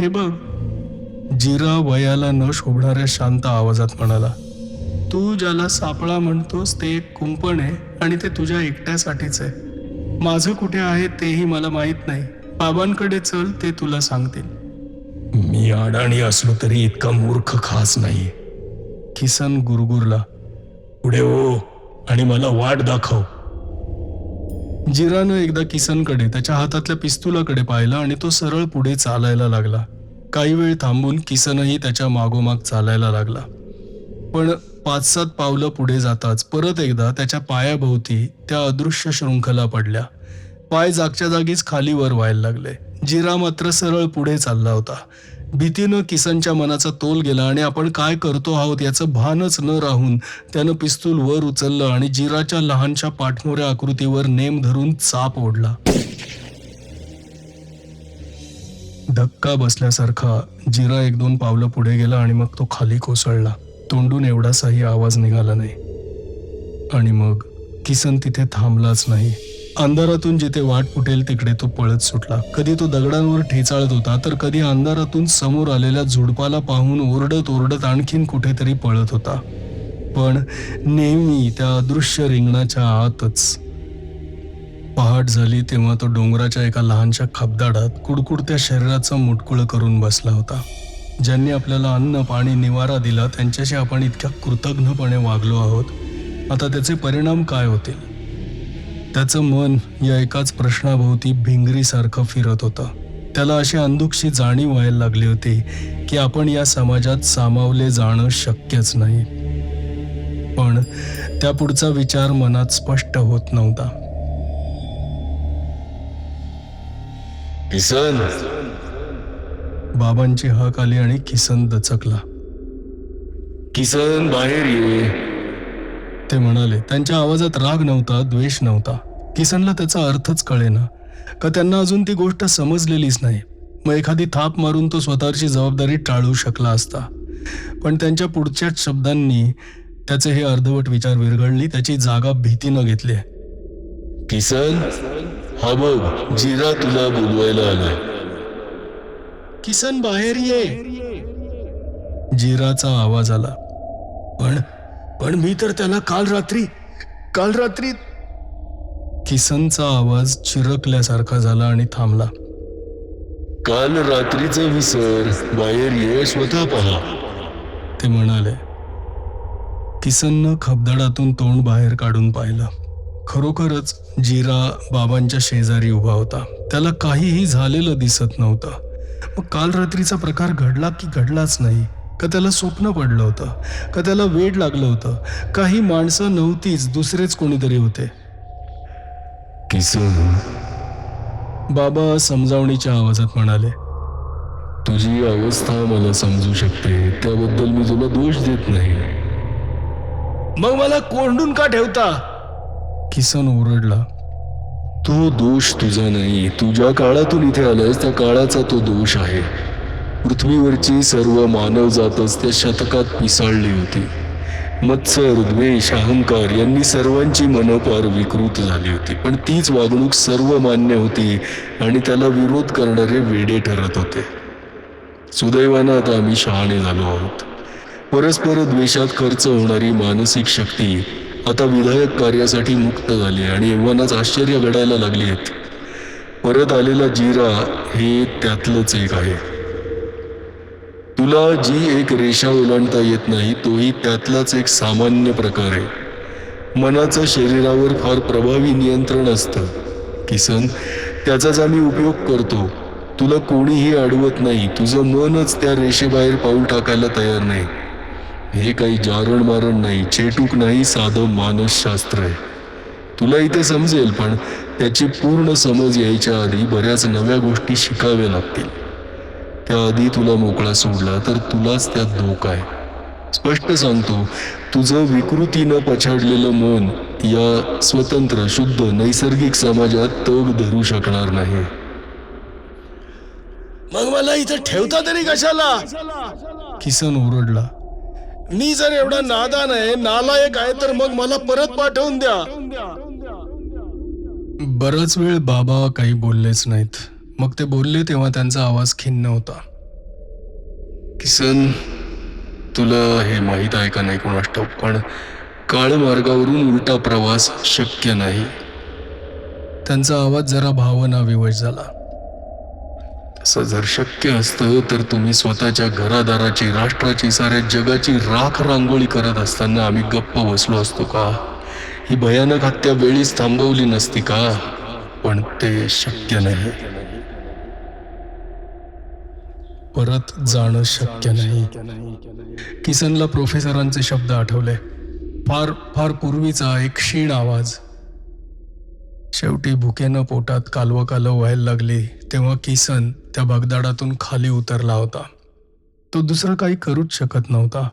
हे बघ, जिरा वयाला न शोभणाऱ्या शांत आवाजात म्हणाला. तू ज्याला सापळा म्हणतोस ते एक कुंपण आहे आणि ते तुझ्या एकट्यासाठीच आहे. माझं कुठे आहे तेही मला माहित नाही. बाबांकडे चल, ते तुला सांगतील. मी अडाणी असलो तरी इतका मूर्ख खास नाही. किसन गुरगुरला. पुढे हो आणि मला वाट दाखव. जिरानं एकदा किसनकडे, त्याच्या हातातल्या पिस्तुलाकडे पाहिलं आणि तो सरळ पुढे चालायला लागला. काही वेळ थांबून किसनही त्याच्या मागोमाग चालायला लागला. पण 5-7 पावलं पुढे जाताच परत एकदा त्याच्या पायाभोवती त्या अदृश्य शृंखला पडल्या. पाय जागच्या जागीच खाली वर व्हायला लागले. जिरा मात्र सरळ पुढे चालला होता. भीतीनं किसनच्या मनाचा तोल गेला आणि आपण काय करतो आहोत याचं भानच न राहून त्यानं पिस्तूल वर उचललं आणि जिराच्या लहानशा पाठमोऱ्या आकृतीवर नेम धरून चाप ओढला. धक्का बसल्यासारखा जिरा 1-2 पावलं पुढे गेला आणि मग तो खाली कोसळला. तोंडून एवढासाही आवाज निघाला नाही. आणि मग किसन तिथे थांबलाच नाही. अंधारातून जिथे वाट फुटेल तिकडे तो पळत सुटला. कधी तो दगडांवर ठेचाळत होता, तर कधी अंधारातून समोर आलेल्या झुडपाला पाहून ओरडत आणखीन कुठेतरी पळत होता. पण नेहमी त्या अदृश्य रिंगणाच्या आतच. पहाट झाली तेव्हा तो डोंगराच्या एका लहानशा खबदाडात कुडकुडत्या शरीराचं मुटकुळं करून बसला होता. ज्यांनी आपल्याला अन्न, पाणी, निवारा दिला त्यांच्याशी आपण इतक्या कृतज्ञपणे वागलो आहोत. आता त्याचे परिणाम काय होतील? त्याचं मन या एकाच प्रश्नाभोवती भिंगरीसारखं फिरत होतं. त्याला अशी अंधुकशी जाणीव व्हायला लागली होती की आपण या समाजात सामावले जाणं शक्यच नाही. पण त्या पुढचा विचार मनात स्पष्ट होत नव्हता. किसन, बाबांची हाक आली आणि किसन दचकला. किसन बाहेर ये. ते म्हणाले. त्यांच्या आवाजात राग नव्हता, द्वेष नव्हता. किसनला त्याचा अर्थच कळेना, का त्यांना अजून ती गोष्ट समजलेलीच नाही. मग एखादी थाप मारून तो स्वतःची जबाबदारी टाळू शकला असता. पण त्यांच्या पुढच्याच शब्दांनी त्याचे हे अर्धवट विचार विरघळली. त्याची जागा भीतीनं घेतली. किसन, हा बघ, जिरा तुला बोलवायला आलाय. किसन बाहेर ये. जिराचा आवाज आला. पण मी तर त्याला काल रात्री किसनचा आवाज चिरकल्यासारखा झाला आणि थांबला. काल रात्रीचं विसर, बाहेर ये, स्वतः पहा. ते म्हणाले. किसननं खबदडातून तोंड बाहेर काढून पाहिलं. खरोखरच जिरा बाबांच्या शेजारी उभा होता. त्याला काहीही झालेलं दिसत नव्हतं. मग काल रात्रीचा प्रकार घडला की घडलाच नाही? का त्याला स्वप्न पडलं होतं? का त्याला वेड लागलं होतं? काही माणसं नव्हतीच, दुसरेच कोणीतरी होते. किसन, बाबा समजावणीच्या आवाजात म्हणाले. तुझी अवस्था मला समजू शकते, त्याबद्दल मी तुला दोष देत नाही. मग मला कोंडून का ठेवता? किसन ओरडला. तो दोष तुझा नाही. तुझ्या काळातून इथे आलायस, त्या काळाचा तो दोष आहे. पृथ्वीवरची सर्व मानवजातच त्या शतकात पिसाळली होती. मत्सर, द्वेष, अहंकार यांनी सर्वांची मनं पार विकृत झाली होती. पण तीच वागणूक सर्वमान्य होती आणि त्याला विरोध करणारे वेडे ठरत होते. सुदैवानं आता आम्ही शहाणे झालो आहोत. परस्पर द्वेषात खर्च होणारी मानसिक शक्ती आता विधायक कार्यासाठी मुक्त झाली आणि एव्हानाच आश्चर्य घडायला लागली आहेत. परत आलेला जिरा हे त्यातलंच एक आहे. तुला जी एक रेषा ओलांडता येत नाही, तोही त्यातलाच एक सामान्य प्रकार आहे. मनाचं शरीरावर फार प्रभावी नियंत्रण असतं. किसन, त्याचाच आम्ही उपयोग करतो. तुला कोणीही अडवत नाही. तुझं मनच त्या रेषेबाहेर पाऊल टाकायला तयार नाही. हे काही जारण मारण नाही, चेटूक नाही, साधं मानसशास्त्र आहे. तुला इथे समजेल, पण त्याची पूर्ण समज यायच्या आधी बऱ्याच नव्या गोष्टी शिकाव्या लागतील. त्याआधी तुला मोकळा सोडला तर तुलाच त्यात धोका आहे. स्पष्ट सांगतो, तुझं विकृतीनं पछाडलेलं मन या स्वतंत्र, शुद्ध, नैसर्गिक समाजात तग धरू शकणार नाही. मग मला इथं ठेवता तरी कशाला? किसन ओरडला. मी जर एवढा नादान आहे, नालायक आहे, तर मग मला परत पाठवून द्या. बराच वेळ बाबा काही बोललेच नाहीत. मग ते बोलले तेव्हा त्यांचा आवाज खिन्न होता. किसन, तुला हे माहीत आहे का नाही कोणास ठाऊक, पण काळमार्गावरून उलटा प्रवास शक्य नाही. त्यांचा आवाज जरा भावनाविवश झाला. तसं जर शक्य असतं तर तुम्ही स्वतःच्या घरादाराची, राष्ट्राची, साऱ्या जगाची राख रांगोळी करत असताना आम्ही गप्प बसलो असतो का? ही भयानक हत्या वेळीच थांबवली नसती का? पण ते शक्य नाही. परत जाणं शक्य नाही. किसनला प्रोफेसरांचे शब्द आठवले. फार फार पूर्वीचा एक क्षीण आवाज. शेवटी भुकेनं पोटात कालवं व्हायला लागली तेव्हा किसन त्या भगदाडातून खाली उतरला होता. तो दुसरं काही करूच शकत नव्हता.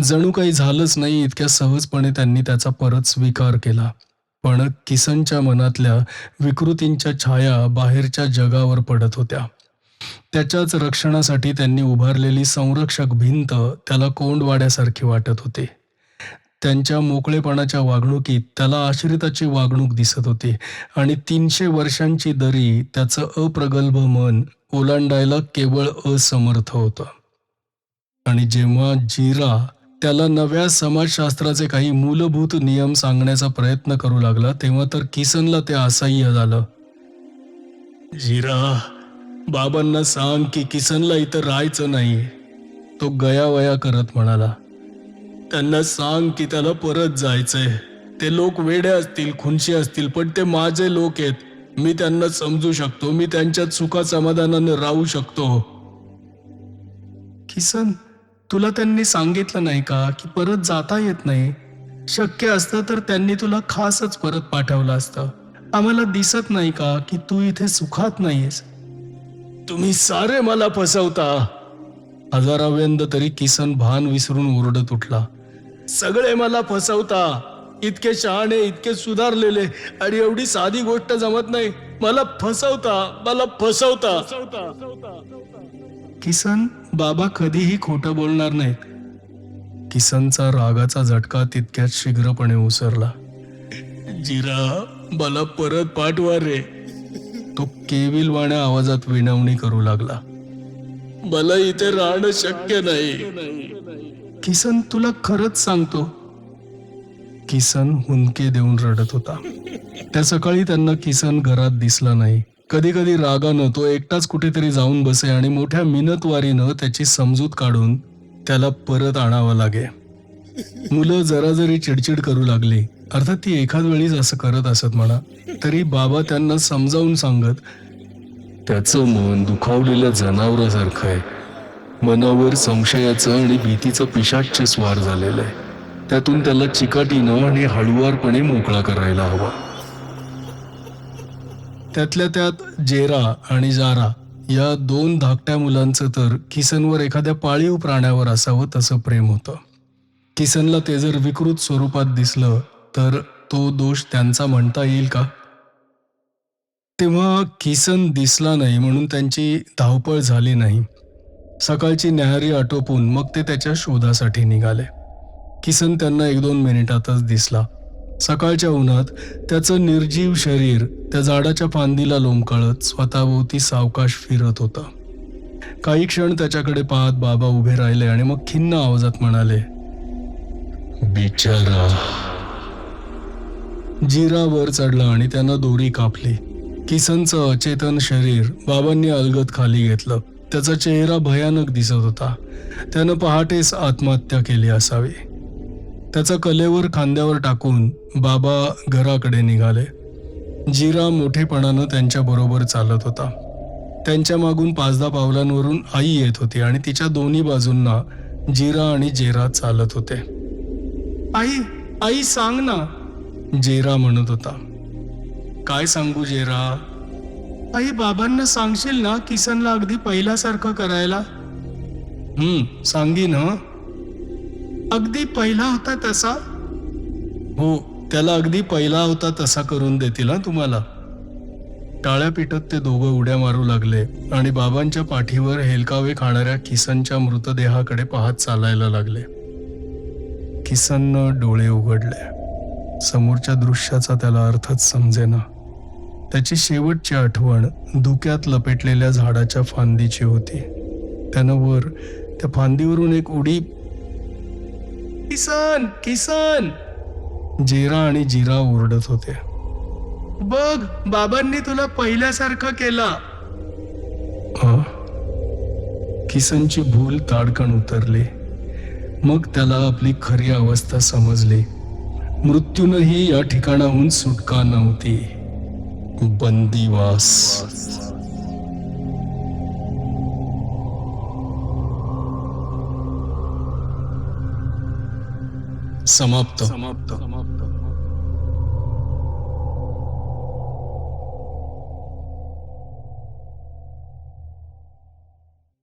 जणू काही झालंच नाही इतक्या सहजपणे त्यांनी त्याचा परत स्वीकार केला. पण किसनच्या मनातल्या विकृतींच्या छाया बाहेरच्या जगावर पडत होत्या. त्याच्याच रक्षणासाठी त्यांनी उभारलेली संरक्षक भिंत त्याला कोंडवाड्यासारखी वाटत होती. त्यांच्या मोकळेपणाच्या वागणुकीत त्याला आश्रिताची वागणूक दिसत होती आणि 300 वर्षांची दरी त्याचं अप्रगल्भ मन ओलांडायला केवळ असमर्थ होतं. आणि जेव्हा जिरा त्याला नव्या समाजशास्त्राचे काही मूलभूत नियम सांगण्याचा प्रयत्न करू लागला तेव्हा तर किसनला ते असह्य झालं. जिरा, बाबांना सांग की किसनला इथं राहायचं नाही. तो गयावया करत म्हणाला. त्यांना सांग की त्याला परत जायचंय. ते लोक वेडे असतील, खुनशी असतील, पण ते माझे लोक आहेत. मी त्यांना समजू शकतो. मी त्यांच्यात सुखासमाधानाने राहू शकतो. किसन, तुला त्यांनी सांगितलं नाही का की परत जाता येत नाही? शक्य असतं तर त्यांनी तुला खासच परत पाठवलं असतं. आम्हाला दिसत नाही का की तू इथे सुखात नाहीयेस? तुम्ही सारे मला फसवता. हजाराव्यांद तरी किसन भान विसरून ओरडत उठला. सगळे मला फसवता. इतके शहाणे, इतके सुधारलेले, आणि एवढी साधी गोष्ट जमत नाही. मला फसवता, मला फसवता. किसन, बाबा कधीही खोटं बोलणार नाहीत. किसनचा रागाचा झटका तितक्यात शीघ्रपणे उसरला. जिरा, मला परत पाठवा रे. तो केविलवाण्या आवाजात विनवणी करू लागला. मला इथे राहणं शक्य नाही. किसन, तुला खरंच सांगतो. किसन हुंदके देऊन रडत होता. त्या सकाळी त्यांना किसन घरात दिसला नाही. कधी कधी रागानं तो एकटाच कुठेतरी जाऊन बसे आणि मोठ्या मिनतवारीनं त्याची समजूत काढून त्याला परत आणावं लागे. मुलं जरा जरी चिडचिड करू लागली, अर्थात ती एखाद वेळीच असं करत असत म्हणा, तरी बाबा त्यांना समजावून सांगत, त्याचं मन दुखावलेल्या जनावरासारखं आहे. मनावर संशयाचं आणि भीतीचं पिशाच्य स्वार झालेलं आहे. त्यातून त्याला चिकाटीनं आणि हळुवारपणे मोकळा करायला हवा. त्यातल्या त्यात जेरा आणि जारा या दोन धाकट्या मुलांचं तर किसनवर एखाद्या पाळीव प्राण्यावर असावं तसं प्रेम होतं. किसनला ते जर विकृत स्वरूपात दिसलं तर तो दोष त्यांचा म्हणता येईल का? तेव्हा किसन दिसला नाही म्हणून त्यांची धावपळ झाली नाही. सकाळची न्याहारी आटोपून मग ते त्याच्या शोधासाठी निघाले. किसन त्यांना 1-2 मिनिटातच दिसला. सकाळच्या उन्हात त्याचं निर्जीव शरीर त्या झाडाच्या फांदीला लोंबकळत स्वतःभोवती सावकाश फिरत होतं. काही क्षण त्याच्याकडे पाहत बाबा उभे राहिले आणि मग खिन्न आवाजात म्हणाले, बिचारा. जिरा वर चढला आणि त्यानं दोरी कापली. किसनचं अचेतन शरीर बाबांनी अलगद खाली घेतलं. त्याचा चेहरा भयानक दिसत होता. त्यानं पहाटेस आत्महत्या केली असावी. त्याचा कलेवर खांद्यावर टाकून बाबा घराकडे निघाले. जिरा मोठेपणानं त्यांच्या बरोबर चालत होता. त्यांच्या मागून 5-10 पावलांवरून आई येत होती आणि तिच्या दोन्ही बाजूंना जिरा आणि जेरा चालत होते. आई, आई सांग ना, जेरा म्हणत होता. काय सांगू जेरा? आई, बाबांना सांगशील ना किसनला अगदी पहिल्यासारखं करायला? सांगीन हं. अगदी पहिला होता तसा? हो, त्याला अगदी पहिला होता तसा करून देतील हं तुम्हाला. टाळ्या पिटत ते दोघं उड्या मारू लागले आणि बाबांच्या पाठीवर हेलकावे खाणाऱ्या किसनच्या मृतदेहाकडे पाहत चालायला लागले. किसननं डोळे उघडले. समोरच्या दृश्याचा त्याला अर्थच समजेना. त्याची शेवटची आठवण धुक्यात लपेटलेल्या झाडाच्या फांदीची होती. त्यानं वर त्या फांदीवरून एक उडी. किसन, किसन! जेरा आणि जिरा ओरडत होते. बघ, बाबांनी तुला पहिल्यासारखं केला. किसनची भूल ताडकन उतरली. मग त्याला आपली खरी अवस्था समजली. मृत्यूनही या ठिकाणाहून सुटका नव्हती. बंदिवास. समाप्त.